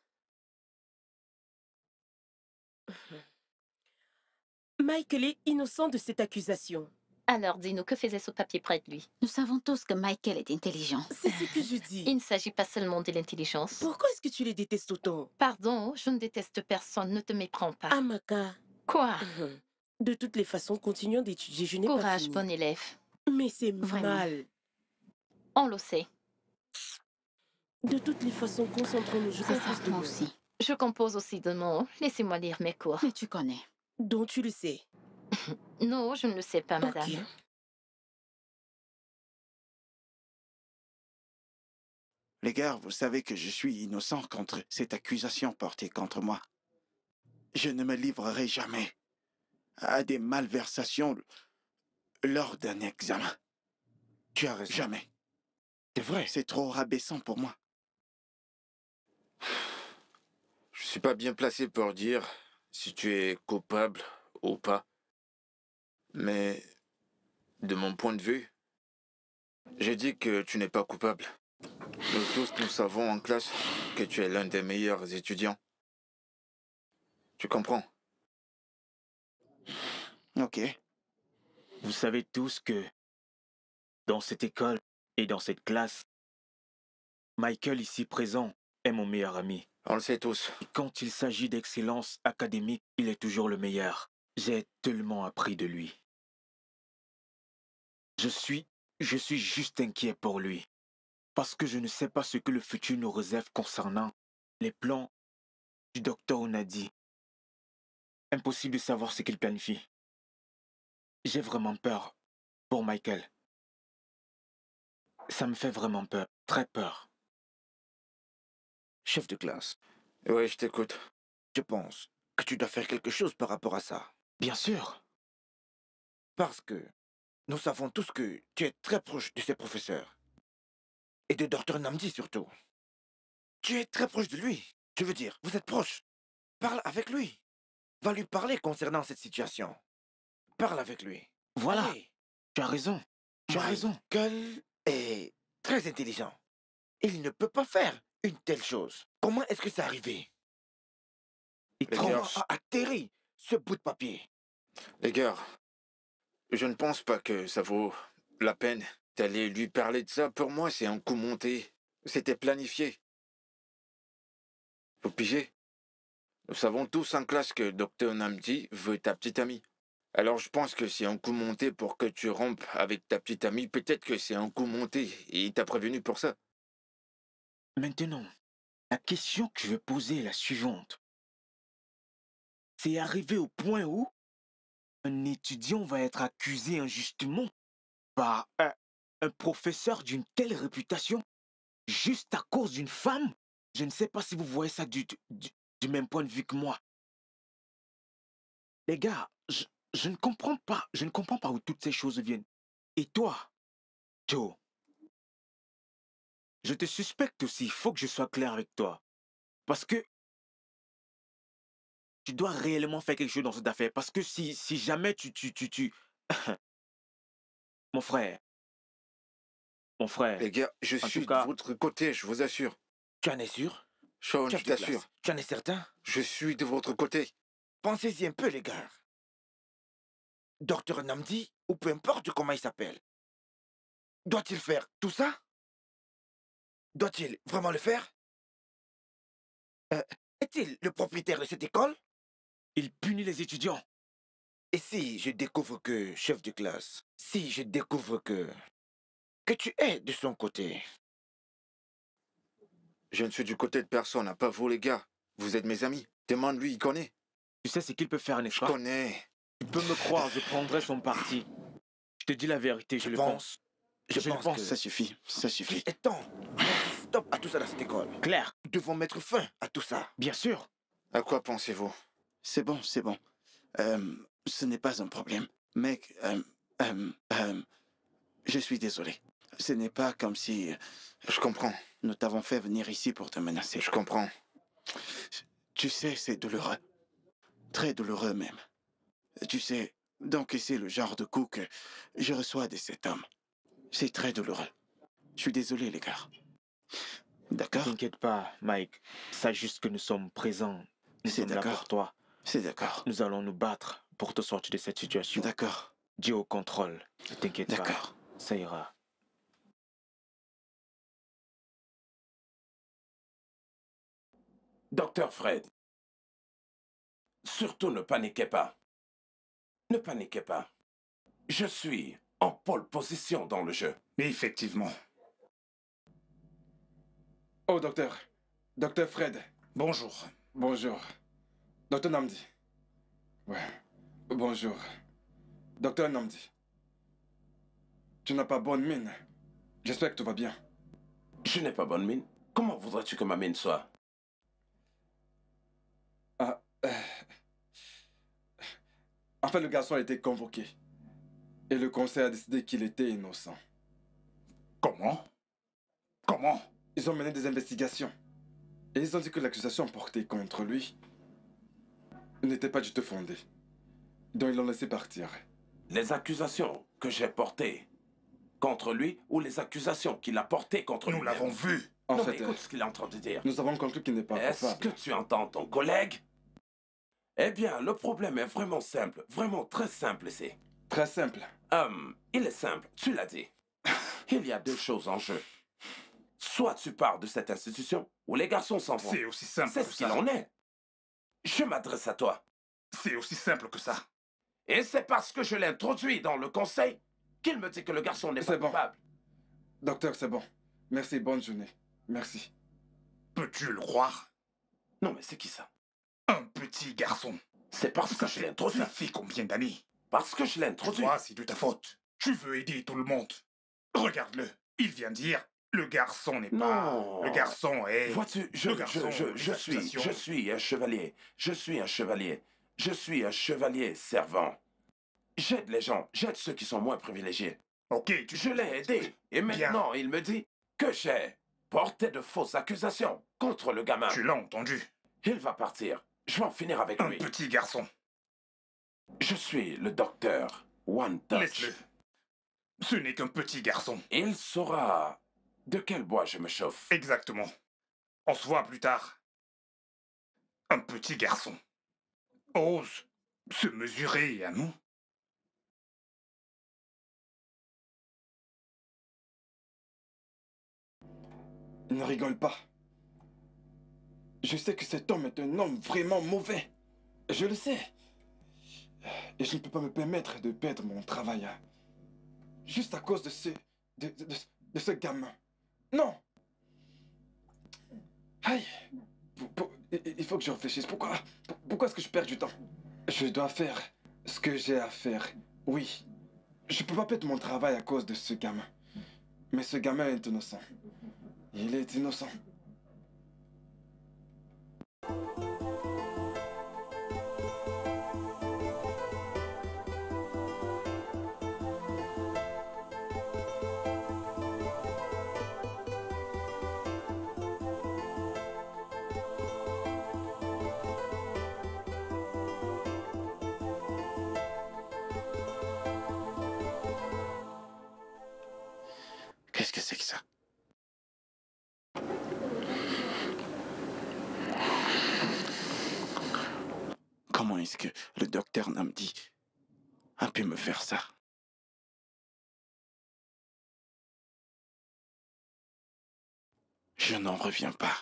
Michael est innocent de cette accusation. Alors, dis-nous, que faisait ce papier près de lui? Nous savons tous que Michael est intelligent. C'est ce que je dis. Il ne s'agit pas seulement de l'intelligence. Pourquoi est-ce que tu les détestes autant? Pardon, je ne déteste personne, ne te méprends pas. Amaka. Quoi? De toutes les façons, continuons d'étudier. Je n'ai pas Courage, fini. bon élève. Mais c'est Vraiment. mal. On le sait. De toutes les façons, concentrons-nous. Je C'est compose ça, de moi mots. aussi. Je compose aussi de mots. Laissez-moi lire mes cours. Mais tu connais. Dont tu le sais. Non, je ne le sais pas, madame. Ok. Les gars, vous savez que je suis innocent contre cette accusation portée contre moi. Je ne me livrerai jamais à des malversations lors d'un examen. Tu as raison. Jamais. C'est vrai. C'est trop rabaissant pour moi. Je suis pas bien placé pour dire si tu es coupable ou pas. Mais de mon point de vue, je dis que tu n'es pas coupable. Nous tous, nous savons en classe que tu es l'un des meilleurs étudiants. Tu comprends? Ok. Vous savez tous que dans cette école et dans cette classe, Michael ici présent est mon meilleur ami. On le sait tous. Et quand il s'agit d'excellence académique, il est toujours le meilleur. J'ai tellement appris de lui. Je suis juste inquiet pour lui. Parce que je ne sais pas ce que le futur nous réserve concernant les plans du docteur Onadi. Impossible de savoir ce qu'il planifie. J'ai vraiment peur pour Michael. Ça me fait vraiment peur, très peur. Chef de classe, Oui, je t'écoute. je pense que tu dois faire quelque chose par rapport à ça. Bien sûr. Parce que nous savons tous que tu es très proche de ces professeurs. Et de Dr Namdi surtout. Tu es très proche de lui. Je veux dire, vous êtes proches. Parle avec lui. Va lui parler concernant cette situation. Parle avec lui. Voilà, Allez. tu as raison. Tu as raison. Michael est très intelligent. Il ne peut pas faire une telle chose. Comment est-ce que c'est arrivé? Et Les Comment gars, a atterri ce bout de papier? les gars, je ne pense pas que ça vaut la peine d'aller lui parler de ça. Pour moi, c'est un coup monté. C'était planifié. Vous pigez? Nous savons tous en classe que Dr Namdi veut ta petite amie. Alors je pense que c'est un coup monté pour que tu rompes avec ta petite amie. Peut-être que c'est un coup monté et il t'a prévenu pour ça. Maintenant, la question que je veux poser est la suivante. C'est arrivé au point où un étudiant va être accusé injustement par un professeur d'une telle réputation juste à cause d'une femme? Je ne sais pas si vous voyez ça du même point de vue que moi. Les gars, Je ne comprends pas. Je ne comprends pas où toutes ces choses viennent. Et toi, Joe, je te suspecte aussi. Il faut que je sois clair avec toi. Parce que tu dois réellement faire quelque chose dans cette affaire. Parce que si jamais tu... Mon frère, Les gars, je en suis tout de cas, votre côté, je vous assure. Tu en es sûr? Sean, Chef je de classe, t'assure. tu en es certain? Je suis de votre côté. Pensez-y un peu, les gars. Docteur Namdi, ou peu importe comment il s'appelle, doit-il faire tout ça? Doit-il vraiment le faire? Est-il le propriétaire de cette école? il punit les étudiants. Et si je découvre que, chef de classe, si je découvre que tu es de son côté? Je ne suis du côté de personne, à pas vous les gars. Vous êtes mes amis. Demande-lui, il connaît. Tu sais ce qu'il peut faire, n'est-ce Je pas? connais. Tu peux me croire, je prendrai son parti. Je te dis la vérité, je le pense. Je le pense pense. que Ça suffit, ça il suffit. est temps. Stop à tout ça dans cette école. Claire, Nous devons mettre fin à tout ça. bien sûr. À quoi pensez-vous? C'est bon, c'est bon. Ce n'est pas un problème. Mec, je suis désolé. Ce n'est pas comme si Je comprends. nous t'avons fait venir ici pour te menacer. Je comprends. Tu sais, c'est douloureux. Très douloureux même. Tu sais, donc c'est le genre de coup que je reçois de cet homme. C'est très douloureux. Je suis désolé, les gars. D'accord? T'inquiète pas, Mike. Sache juste que nous sommes présents. Nous C'est sommes là d'accord. pour toi. C'est d'accord. Nous allons nous battre pour te sortir de cette situation. D'accord. Dieu au contrôle. Ne t'inquiète pas. D'accord. Ça ira. Docteur Fred, surtout ne paniquez pas. Ne paniquez pas. Je suis en pole position dans le jeu. Effectivement. Oh, docteur. Docteur Fred. Bonjour. Bonjour. Docteur Namdi. Ouais. Bonjour. Docteur Namdi. Tu n'as pas bonne mine. J'espère que tout va bien. Je n'ai pas bonne mine. Comment voudrais-tu que ma mine soit? Ah, En fait, le garçon a été convoqué. Et le conseil a décidé qu'il était innocent. Comment? Comment? Ils ont mené des investigations. Et ils ont dit que l'accusation portée contre lui n'était pas du tout fondée. Donc ils l'ont laissé partir. Les accusations que j'ai portées contre lui ou les accusations qu'il a portées contre lui? Nous l'avons vu. En Non, fait, mais écoute ce qu'il est en train de dire. nous avons conclu qu'il n'est pas Est-ce coupable. que tu entends ton collègue? Eh bien, le problème est vraiment simple. Vraiment très simple ici. Très simple. Il est simple, tu l'as dit. Il y a deux choses en jeu. Soit tu pars de cette institution, ou les garçons s'en vont. C'est aussi simple C'est que ce qu'il ça. en est. Je m'adresse à toi. C'est aussi simple que ça. Et c'est parce que je l'ai introduit dans le conseil qu'il me dit que le garçon n'est pas C'est bon. coupable. Docteur, c'est bon. Merci, bonne journée. Merci. Peux-tu le croire? Non, mais c'est qui ça? Un petit garçon. C'est parce que je l'ai introduit. Ça fait combien d'années? Parce que je l'ai Tu introduit. vois, c'est de ta faute. Tu veux aider tout le monde. Regarde-le. Il vient dire, le garçon n'est pas... Non. Le garçon est... Vois-tu, Le garçon, je suis un chevalier. Je suis un chevalier. Je suis un chevalier servant. J'aide les gens. J'aide ceux qui sont moins privilégiés. Ok, Je l'ai aidé. Et maintenant, il me dit que j'ai porté de fausses accusations contre le gamin. Tu l'as entendu. Il va partir. Je vais en finir avec Un lui. petit garçon. Je suis le docteur One Touch. Laisse-le. Ce n'est qu'un petit garçon. Il saura de quel bois je me chauffe. Exactement. On se voit plus tard. Un petit garçon. Ose se mesurer à nous. Il ne rigole pas. Je sais que cet homme est un homme vraiment mauvais. Je le sais. Et je ne peux pas me permettre de perdre mon travail. Juste à cause de ce gamin. Non. Aïe. Il faut que je réfléchisse. Pourquoi est-ce que je perds du temps? Je dois faire ce que j'ai à faire. Oui. Je peux pas perdre mon travail à cause de ce gamin. Mais ce gamin est innocent. Il est innocent. Qu'est-ce que c'est que ça? Comment est-ce que le docteur Namdi a pu me faire ça? Je n'en reviens pas.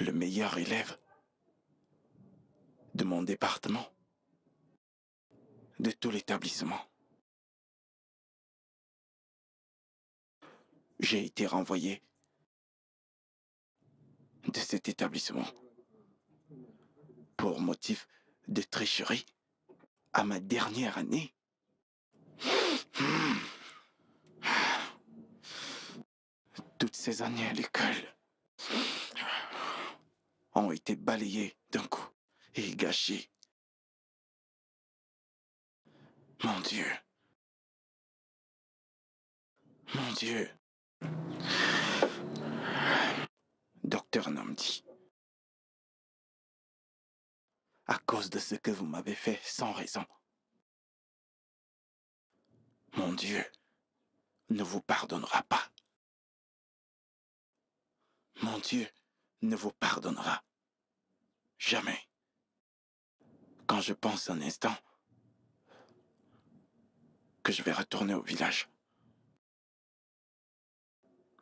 Le meilleur élève de mon département, de tout l'établissement. J'ai été renvoyé de cet établissement pour motif de tricherie à ma dernière année. Toutes ces années à l'école ont été balayées d'un coup et gâchées. Mon Dieu. Mon Dieu. Docteur Namdi, à cause de ce que vous m'avez fait sans raison, mon Dieu ne vous pardonnera pas. Mon Dieu ne vous pardonnera jamais. Quand je pense un instant que je vais retourner au village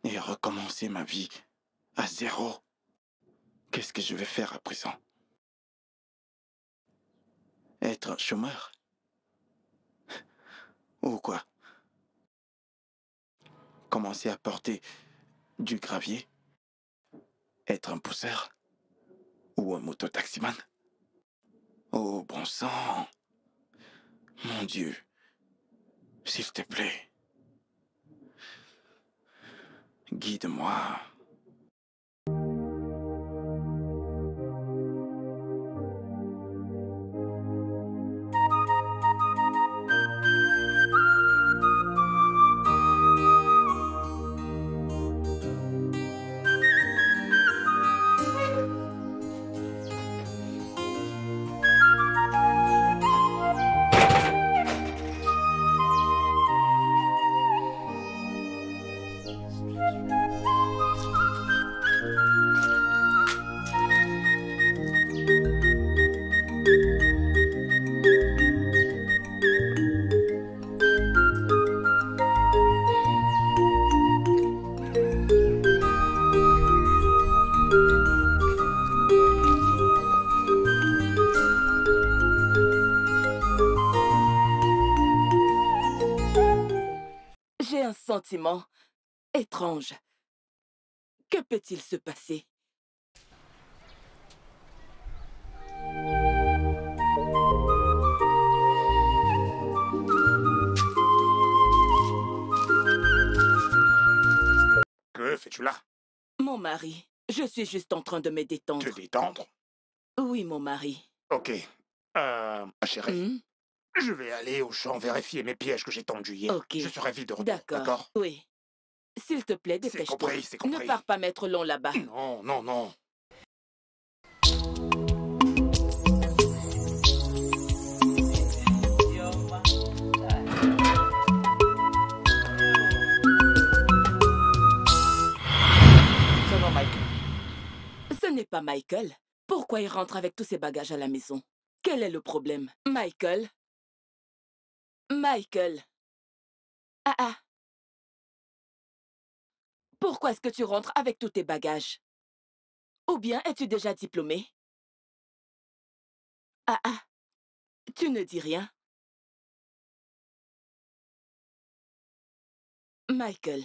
et recommencer ma vie à zéro, qu'est-ce que je vais faire à présent? Être chômeur? Ou quoi? Commencer à porter du gravier? Être un pousseur? Ou un mototaximan? Oh, bon sang! Mon Dieu, s'il te plaît, guide-moi. J'ai un sentiment étrange. Que peut-il se passer? Que fais-tu là? Mon mari, je suis juste en train de me détendre. Te détendre? Oui, mon mari. Ok. Ma chérie, Hmm? je vais aller au champ vérifier mes pièges que j'ai tendus hier. Ok. Je serai vite de retour, D'accord. d'accord? Oui. S'il te plaît, C'est dépêche-toi. compris, c'est compris. Ne pars pas mettre long là-bas. Non, non, non. Ce n'est pas Michael. Pourquoi il rentre avec tous ses bagages à la maison? Quel est le problème? Michael? Michael? Ah ah. Pourquoi est-ce que tu rentres avec tous tes bagages? Ou bien es-tu déjà diplômé? Ah ah. Tu ne dis rien? Michael.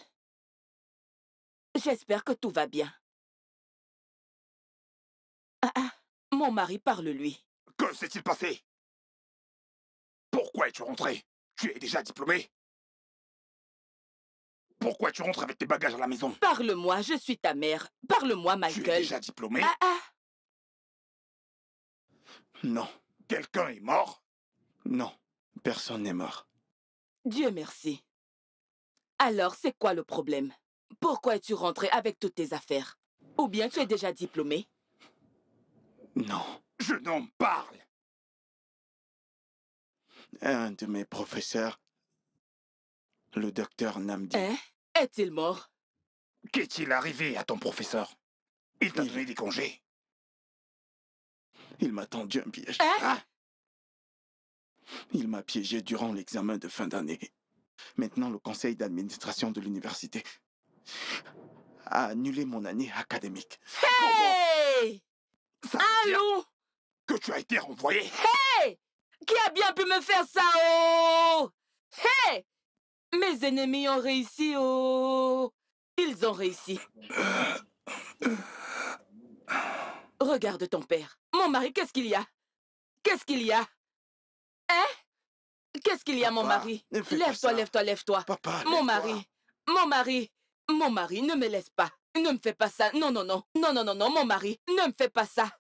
J'espère que tout va bien. Ah ah. Mon mari, parle-lui. Que s'est-il passé? Pourquoi es-tu rentré? Tu es déjà diplômé? Pourquoi tu rentres avec tes bagages à la maison? Parle-moi, je suis ta mère. Parle-moi, Michael. Tu es déjà diplômé? Ah ah. Non, Quelqu'un est mort? non, personne n'est mort. Dieu merci. Alors, c'est quoi le problème? Pourquoi es-tu rentré avec toutes tes affaires? Ou bien tu es déjà diplômé? Non, Je n'en parle. un de mes professeurs Le docteur Namdi. Hein? Est-il mort? Qu'est-il arrivé à ton professeur? Il t'a donné des congés? Il m'a tendu un piège. Hein? Il m'a piégé durant l'examen de fin d'année. Maintenant, le conseil d'administration de l'université a annulé mon année académique. Hey! Ça veut dire Allô? que tu as été renvoyé? Hey! Qui a bien pu me faire ça, oh? Hey! Mes ennemis ont réussi, oh! Ils ont réussi. Regarde ton père. Mon mari, qu'est-ce qu'il y a? Qu'est-ce qu'il y a? Hein? Qu'est-ce qu'il y a, mon Papa, mari? ne fais pas Lève-toi, ça. lève-toi, lève-toi. Papa, Mon lève-toi. mari, mon mari, mon mari, ne me laisse pas. Ne me fais pas ça. Non, non, non. Non, non, non, non, mon mari, ne me fais pas ça.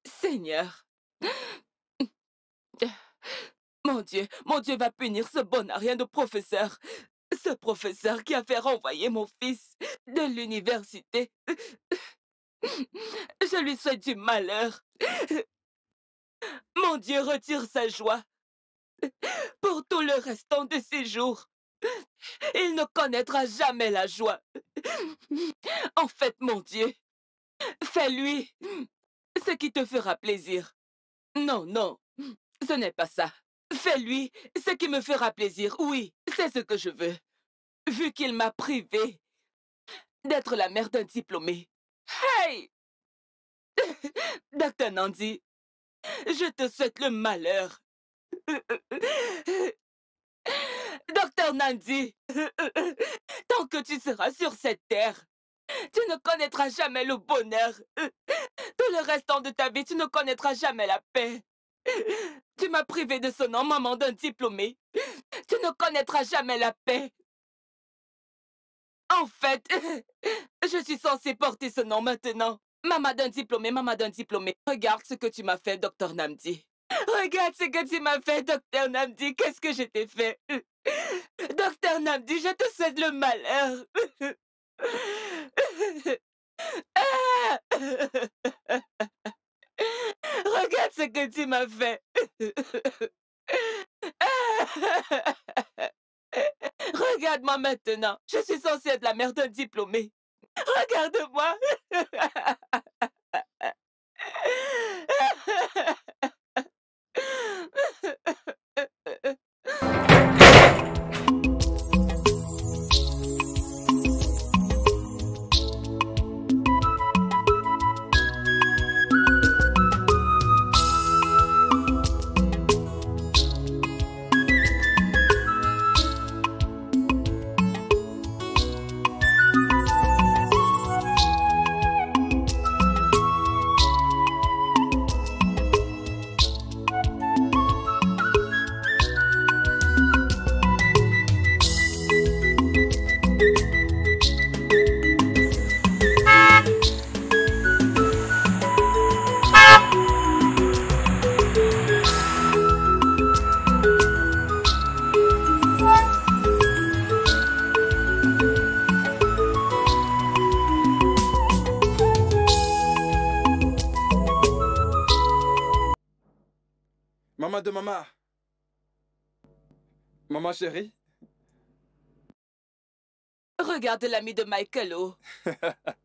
Seigneur. Mon Dieu va punir ce bon à rien de professeur. Ce professeur qui a fait renvoyer mon fils de l'université. Je lui souhaite du malheur. Mon Dieu retire sa joie pour tout le restant de ses jours. Il ne connaîtra jamais la joie. En fait, mon Dieu, fais-lui ce qui te fera plaisir. Non, non, ce n'est pas ça. Fais-lui ce qui me fera plaisir. Oui, c'est ce que je veux. Vu qu'il m'a privé d'être la mère d'un diplômé. Hey! Dr. Nandi, je te souhaite le malheur. Docteur Nandi, tant que tu seras sur cette terre, tu ne connaîtras jamais le bonheur. Tout le restant de ta vie, tu ne connaîtras jamais la paix. Tu m'as privé de ce nom, maman d'un diplômé. Tu ne connaîtras jamais la paix. En fait, je suis censée porter ce nom maintenant. Maman d'un diplômé, maman d'un diplômé. Regarde ce que tu m'as fait, Docteur Namdi. Regarde ce que tu m'as fait, Docteur Namdi. Qu'est-ce que je t'ai fait? Docteur Namdi, je te souhaite le malheur. Regarde ce que tu m'as fait. Regarde-moi maintenant. Je suis censée être la mère d'un diplômé. Regarde-moi. Maman de maman. Maman chérie. Regarde l'ami de Michael, oh.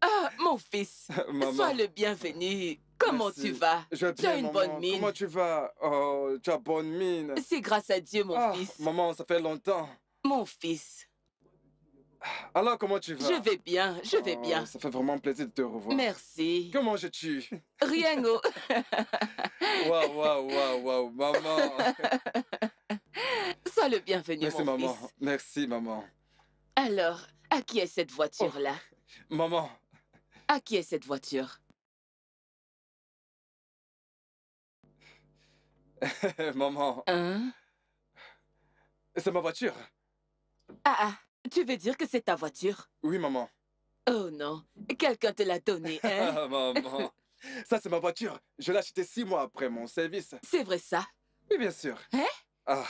Ah, mon fils, Maman. sois le bienvenu. Comment tu Merci. vas? Je vais Tu as bien, une maman. bonne mine. Comment tu vas? Oh, tu as bonne mine. C'est grâce à Dieu, mon Ah, fils. maman, ça fait longtemps. Mon fils. Alors, comment tu vas? Je vais bien, je vais Oh, bien. ça fait vraiment plaisir de te revoir. Merci. Comment je tue? Rien, oh. Waouh, waouh, waouh, waouh, maman. Sois le bienvenu, Merci, mon maman. fils. Merci, maman. Alors, à qui est cette voiture-là? Maman, À qui est cette voiture? maman, Hein? c'est ma voiture. Ah, tu veux dire que c'est ta voiture? Oui, maman. Oh non, quelqu'un te l'a donnée, hein? Ah, maman. Ça, c'est ma voiture. Je l'ai achetée 6 mois après mon service. C'est vrai ça? Oui, bien sûr. Hein? Ah,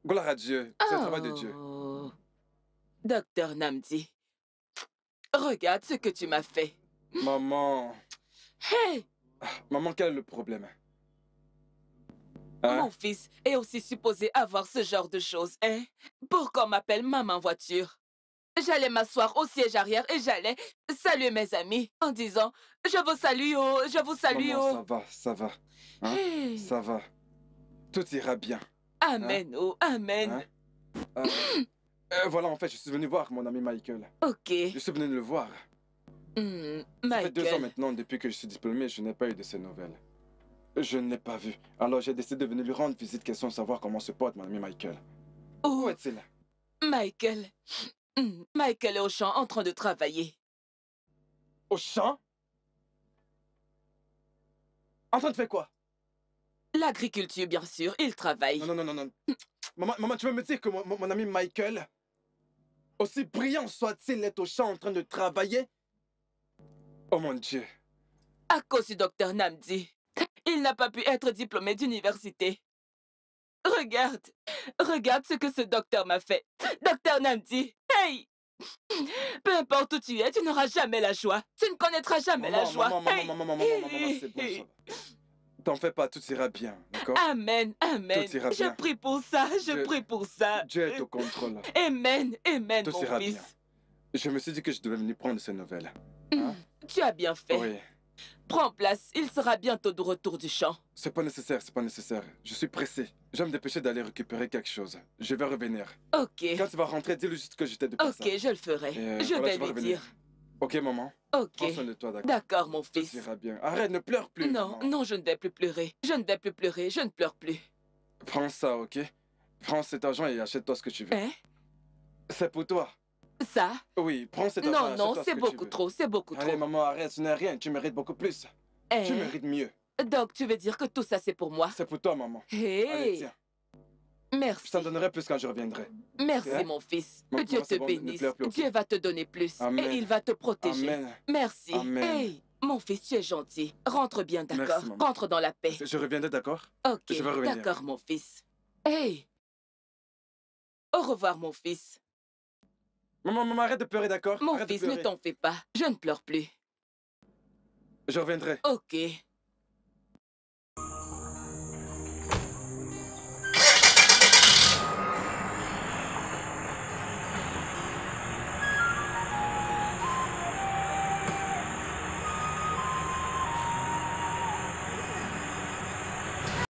gloire à Dieu. C'est le travail de Dieu. Oh. Docteur Namdi, regarde ce que tu m'as fait. Maman. Hey! Maman, quel est le problème? Hein? Mon fils est aussi supposé avoir ce genre de choses, hein? Pour qu'on m'appelle maman voiture. J'allais m'asseoir au siège arrière et j'allais saluer mes amis en disant « Je vous salue, oh, je vous salue, Maman, oh. ça va. Hein? Hey. Ça va. Tout ira bien. Amen, oh, amen. Hein? Voilà, en fait, je suis venu voir mon ami Michael. Ok. Je suis venu le voir. Ça fait 2 ans Michael. maintenant, depuis que je suis diplômé, je n'ai pas eu de ses nouvelles. Je ne l'ai pas vu. Alors j'ai décidé de venir lui rendre visite, question de savoir comment se porte mon ami Michael. Où Oh, est-il? Michael. Michael est au champ en train de travailler. Au champ? En train de faire quoi? L'agriculture, bien sûr, il travaille. Non, non, non, non, non. Maman, tu veux me dire que mon ami Michael, aussi brillant soit-il, est au champ en train de travailler? Oh mon Dieu. À cause du docteur Namdi, il n'a pas pu être diplômé d'université. Regarde, regarde ce que ce docteur m'a fait. Docteur Namdi, hey! Peu importe où tu es, tu n'auras jamais la joie. Tu ne connaîtras jamais la joie. Hey! Maman, c'est bon, ça va. T'en fais pas, tout ira bien, d'accord? Amen, amen. Tout ira Je bien. prie pour ça, je Dieu- prie pour ça. Dieu est au contrôle. Amen, amen, Tout mon ira fils. bien. Je me suis dit que je devais venir prendre ces nouvelles. Hein? Tu as bien fait. Oui. Prends place, il sera bientôt de retour du champ. C'est pas nécessaire, c'est pas nécessaire. Je suis pressé. Je vais me dépêcher d'aller récupérer quelque chose. Je vais revenir. Ok. Quand tu vas rentrer, dis-lui juste que j'étais de passage. Ok, je le ferai. Et Je voilà, vais tu vas lui revenir. dire. Ok, maman? Ok. Prends soin de toi, d'accord? D'accord, mon Tout fils. ira bien. Arrête, ne pleure plus. Non, maman. non, je ne vais plus pleurer. Je ne vais plus pleurer, je ne pleure plus. Prends ça, ok? Prends cet argent et achète-toi ce que tu veux. Hein? C'est pour toi. Ça? Oui, prends cet argent. Non, non, achète-toi ce c'est que tu beaucoup veux. trop, c'est beaucoup Allez, trop. maman, arrête, ce n'est rien. Tu mérites beaucoup plus. Hein? Tu mérites mieux. Donc, tu veux dire que tout ça, c'est pour moi? C'est pour toi, maman. Allez, Hey! tiens. Merci. Je t'en donnerai plus quand je reviendrai. Merci, Hein? mon fils. Maman, Dieu te c'est bon, ne bénisse. pleure plus, ok? Dieu va te donner plus. Amen. Et il va te protéger. Amen. Merci. Amen. Hey, mon fils, tu es gentil. Rentre bien, d'accord? Merci, maman. Rentre dans la paix. Je reviendrai, d'accord? Ok, Je vais revenir. d'accord, mon fils. Hey! Au revoir, mon fils. Maman, arrête de pleurer, d'accord? Mon Arrête de fils, ne pleurer. t'en fais pas. Je ne pleure plus. Je reviendrai. Ok.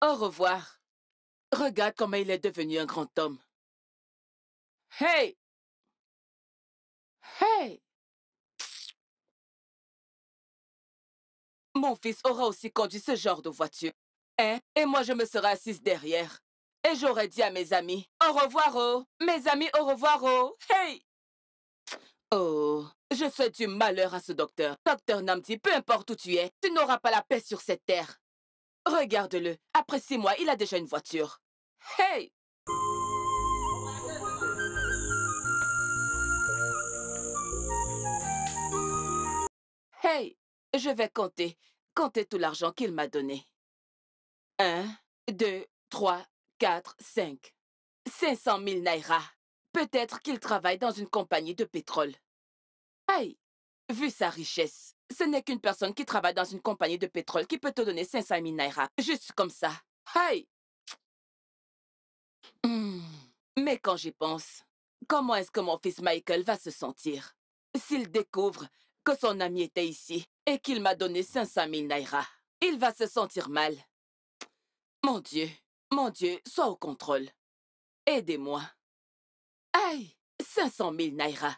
Au revoir. Regarde comment il est devenu un grand homme. Hey! Hey! Mon fils aura aussi conduit ce genre de voiture. Hein? Et moi, je me serai assise derrière. Et j'aurais dit à mes amis, au revoir, oh! Mes amis, au revoir, oh! Hey! Oh, je souhaite du malheur à ce docteur. Docteur Namdi, peu importe où tu es, tu n'auras pas la paix sur cette terre. Regarde-le. Après 6 mois, il a déjà une voiture. Hey! Hey! Je vais compter. Compter tout l'argent qu'il m'a donné. 1, 2, 3, 4, 5. 500 000 naira. Peut-être qu'il travaille dans une compagnie de pétrole. Hey! Vu sa richesse, ce n'est qu'une personne qui travaille dans une compagnie de pétrole qui peut te donner 500 000 naira. Juste comme ça. Hey! Mais quand j'y pense, comment est-ce que mon fils Michael va se sentir s'il découvre que son ami était ici et qu'il m'a donné 500 000 naira? Il va se sentir mal. Mon Dieu, sois au contrôle. Aidez-moi. Aïe, 500 000 naira.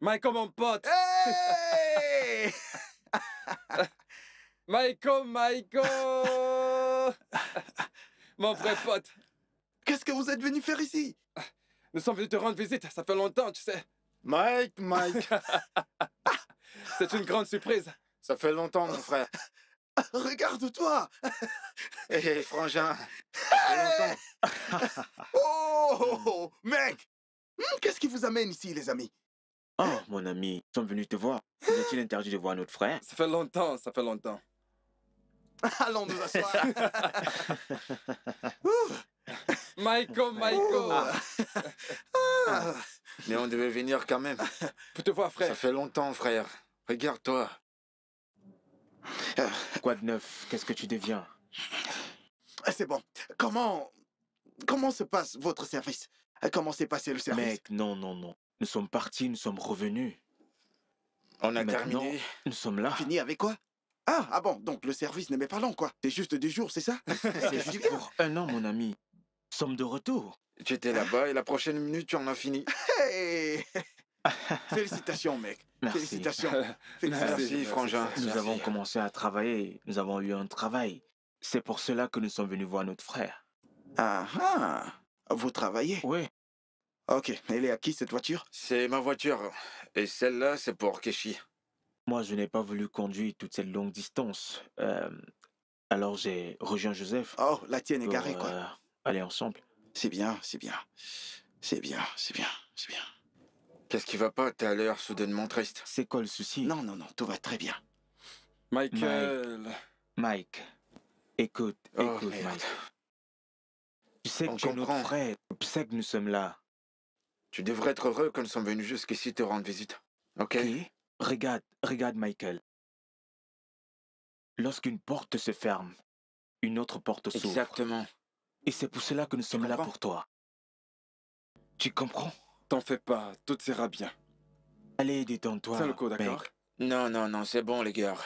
Michael, mon pote! Hey! Michael! Mon vrai pote! Qu'est-ce que vous êtes venu faire ici? Nous sommes venus te rendre visite, ça fait longtemps, tu sais. Mike, C'est une grande surprise. ça fait longtemps, mon frère. Regarde-toi! Hé, frangin, ça fait longtemps. Oh, mec! Qu'est-ce qui vous amène ici, les amis? Oh, mon ami, nous sommes venus te voir. Vous est-il interdit de voir notre frère? Ça fait longtemps, ça fait longtemps. Allons nous asseoir. Michael! Mais on devait venir quand même. Pour te voir, Ça frère. fait longtemps, frère. Regarde-toi. Quoi de neuf? Qu'est-ce que tu deviens? C'est bon. Comment se passe votre service? Comment s'est passé le service? Mec, non. Nous sommes partis, nous sommes revenus. On a Maintenant, terminé. nous sommes là. Fini avec quoi? Ah bon, donc le service n'est pas long, quoi. C'est juste 2 jours, c'est ça? C'est juste pour 1 an, mon ami. Nous sommes de retour. Tu étais là-bas et la prochaine minute, tu en as fini. Hey! Félicitations, mec. Merci. Félicitations. Merci, frangin. Nous avons commencé à travailler. Nous avons eu un travail. C'est pour cela que nous sommes venus voir notre frère. Vous travaillez? Oui. Ok, elle est à qui, cette voiture? C'est ma voiture. Et celle-là, c'est pour Keshi. Moi, je n'ai pas voulu conduire toute cette longue distance. Alors, j'ai rejoint Joseph. Oh, la tienne est pour, garée, quoi. Aller ensemble. C'est bien. Qu'est-ce qui va pas? T'es à l'air soudainement triste. C'est quoi le souci? Non, tout va très bien. Michael. Mike, écoute, Oh, Mike. merde. Tu sais On que tu es notre comprend. frère. Tu sais que nous sommes là. Tu devrais être heureux que nous sommes venus jusqu'ici te rendre visite. Ok? Ok? Regarde, Michael. Lorsqu'une porte se ferme, une autre porte s'ouvre. Exactement. Et c'est pour cela que nous sommes là comprends? pour toi. Tu comprends? T'en fais pas, tout ira bien. Allez, détends-toi. Tiens le coup, d'accord? mec. Non, c'est bon, les gars.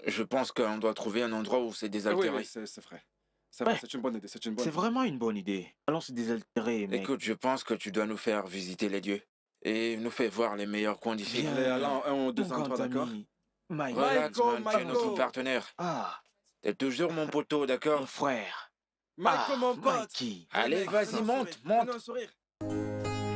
Je pense qu'on doit trouver un endroit où c'est désaltéré. Oui, c'est vrai. C'est vrai, Ouais. c'est une bonne idée, c'est une bonne C'est idée. vraiment une bonne idée. Allons se désaltérer, mec. Écoute, je pense que tu dois nous faire visiter les dieux. Et nous faire voir les meilleurs coins d'ici. Viens. Allez, allons un ou deux Mon endroits, grand d'accord? ami, Mike. Relax, Michael, man, tu es notre Michael. partenaire. Ah, T'es toujours mon poteau, d'accord? mon frère. Michael, mon pote! Mikey. Allez, vas-y, Fais-nous un monte, sourire, monte. fais-nous un sourire.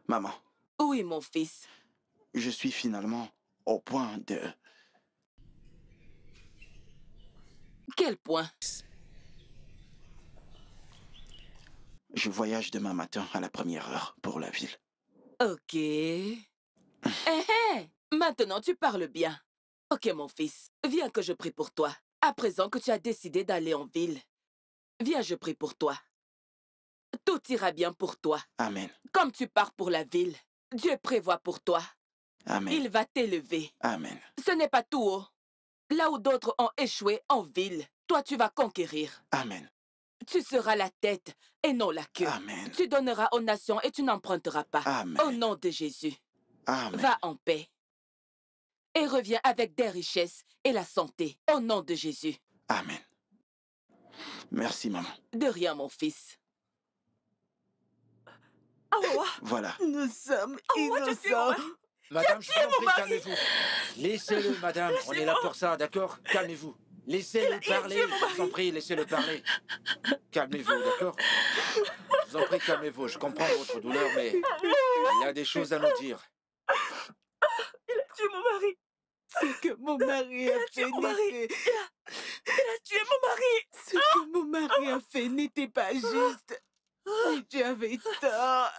Maman, Oui, mon fils. je suis finalement au point de... Quel point? Je voyage demain matin à la première heure pour la ville. Ok. Maintenant, tu parles bien. Ok, mon fils, viens que je prie pour toi. À présent que tu as décidé d'aller en ville, viens, je prie pour toi. Tout ira bien pour toi. Amen. Comme tu pars pour la ville, Dieu prévoit pour toi. Amen. Il va t'élever. Amen. Ce n'est pas tout haut. Là où d'autres ont échoué en ville, toi tu vas conquérir. Amen. Tu seras la tête et non la queue. Amen. Tu donneras aux nations et tu n'emprunteras pas. Amen. Au nom de Jésus. Amen. Va en paix. Et reviens avec des richesses et la santé. Au nom de Jésus. Amen. Merci, maman. De rien, mon fils. Voilà. Nous sommes innocents. Madame, je vous en prie, calmez-vous. Laissez-le, madame. On est là pour ça, d'accord? Calmez-vous. Laissez-le parler. Je vous en prie, laissez-le parler. Calmez-vous, d'accord? Je vous en prie, calmez-vous. Je comprends votre douleur, mais il y a des choses à nous dire. Il a tué mon mari. Ce que mon mari a fait n'était... Il a tué mon mari. Ce que mon mari a fait n'était pas juste. Et tu avais tort.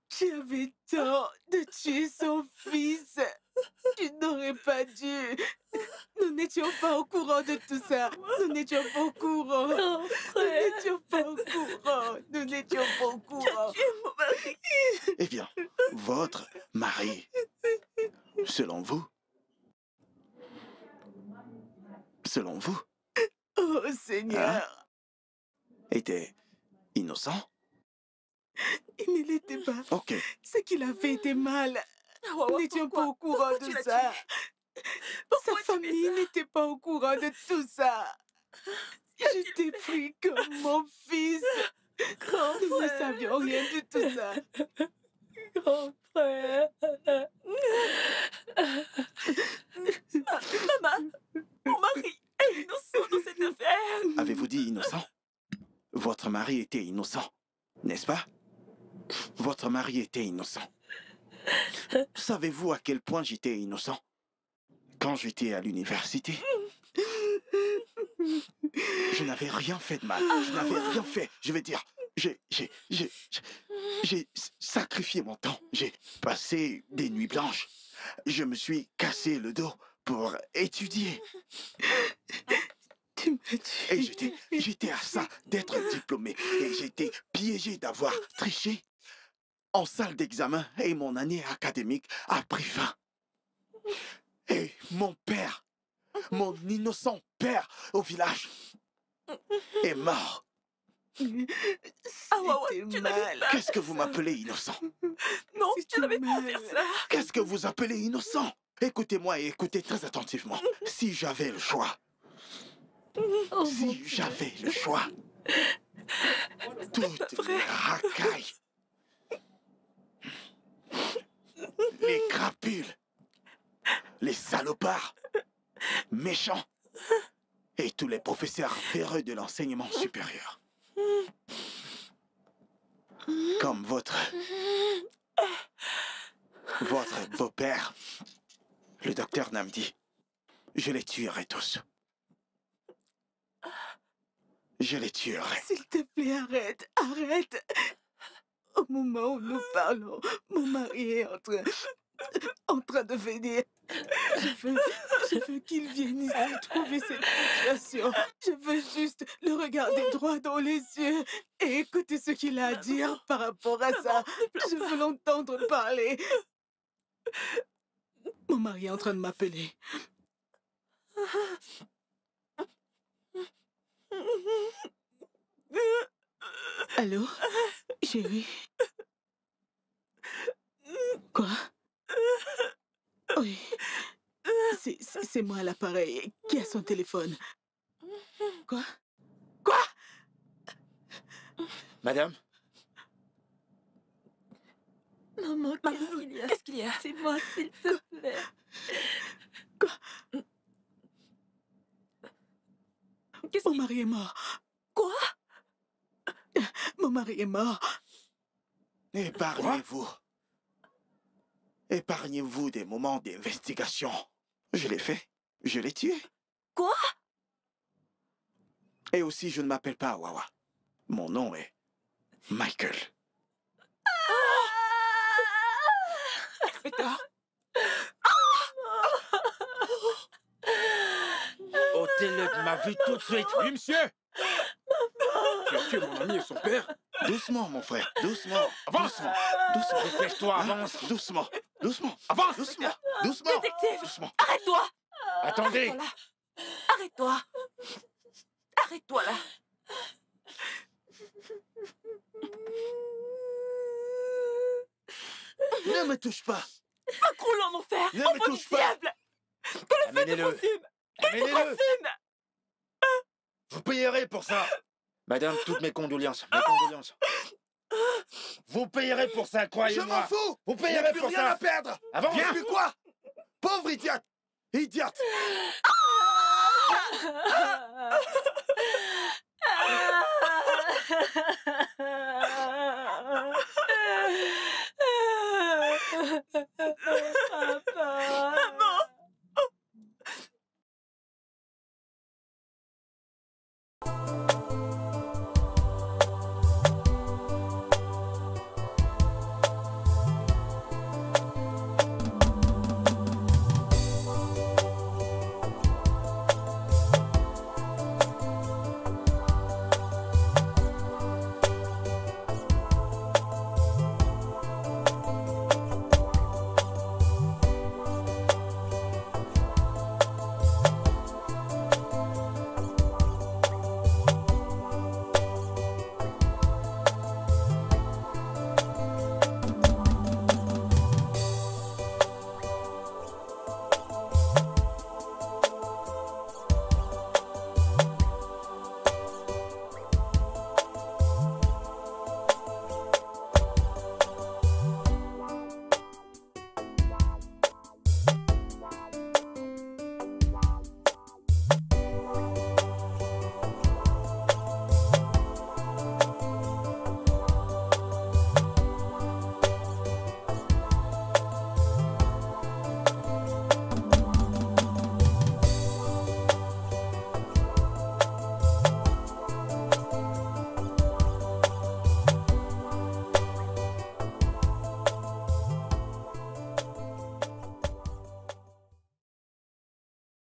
Tu avais tort de tuer son fils. Tu n'aurais pas dû. Nous n'étions pas au courant de tout ça. Nous n'étions pas au courant. Non, Nous n'étions pas au courant. Nous n'étions pas au courant. Tu as tué mon mari. Eh bien, votre mari, selon vous, Oh Seigneur. était innocent? Il ne l'était pas. Ok. Ce qu'il a fait était mal. Nous n'étions pas au courant de ça. Sa famille n'était pas au courant de tout ça. Je t'ai pris comme mon fils. Nous ne savions rien de tout ça. Grand frère. Maman, mon mari est innocent dans cette affaire. Avez-vous dit innocent? Votre mari était innocent, n'est-ce pas? Votre mari était innocent. Savez-vous à quel point j'étais innocent? Quand j'étais à l'université, je n'avais rien fait de mal. Je n'avais rien fait. Je veux dire, j'ai sacrifié mon temps. J'ai passé des nuits blanches. Je me suis cassé le dos pour étudier. Et j'étais à ça d'être diplômé. Et j'étais piégé d'avoir triché en salle d'examen. Et mon année académique a pris fin. Et mon père, mon innocent père au village, est mort. C'était mal. Qu'est-ce que vous m'appelez innocent? Non, tu n'avais pas à faire ça. Qu'est-ce que vous appelez innocent? Écoutez-moi et écoutez très attentivement. Si j'avais le choix, si j'avais le choix, toutes les racailles, les crapules, les salopards, méchants, et tous les professeurs véreux de l'enseignement supérieur, comme votre beau-père, le docteur Namdi, je les tuerai tous. Je les tuerai. S'il te plaît, arrête, arrête. Au moment où nous parlons, mon mari est en train de venir. Je veux qu'il vienne ici trouver cette situation. Je veux juste le regarder droit dans les yeux et écouter ce qu'il a à dire par rapport à ça. Je veux l'entendre parler. Mon mari est en train de m'appeler. Allô, chérie? Quoi? Oui. C'est moi à l'appareil qui a son téléphone. Quoi? Quoi? Madame? Maman, qu'est-ce qu'il y a? C'est moi, s'il te plaît. Quoi? Mon mari est mort. Quoi? Mon mari est mort. Épargnez-vous. Épargnez-vous des moments d'investigation. Je l'ai fait. Je l'ai tué. Quoi? Et aussi, je ne m'appelle pas Wawa. Mon nom est Michael. Inspecteur. Sortez-le de ma vue tout de suite. Oui, monsieur. Tu as tué mon ami et son père? Doucement, mon frère, doucement. Avance. Doucement, doucement. Dépêche-toi, avance. Doucement, doucement. Avance. Doucement, doucement. Détective, Doucement. arrête-toi! Attendez. Arrête-toi là! Arrête-toi! Arrête-toi là! Ne me touche pas. Va crouler en enfer! Ne me Enfant du touche pas. diable! Que le feu te Amenez-le. consume! Qu'il te Amenez-le. consume! Vous payerez pour ça. Madame, toutes mes condoléances. Mes condoléances. Vous payerez pour ça, Je croyez-moi. m'en fous. Vous Il n'y a payerez plus pour rien à ça. perdre. Avance. Viens. Plus quoi? Pauvre idiote. Idiote. Papa.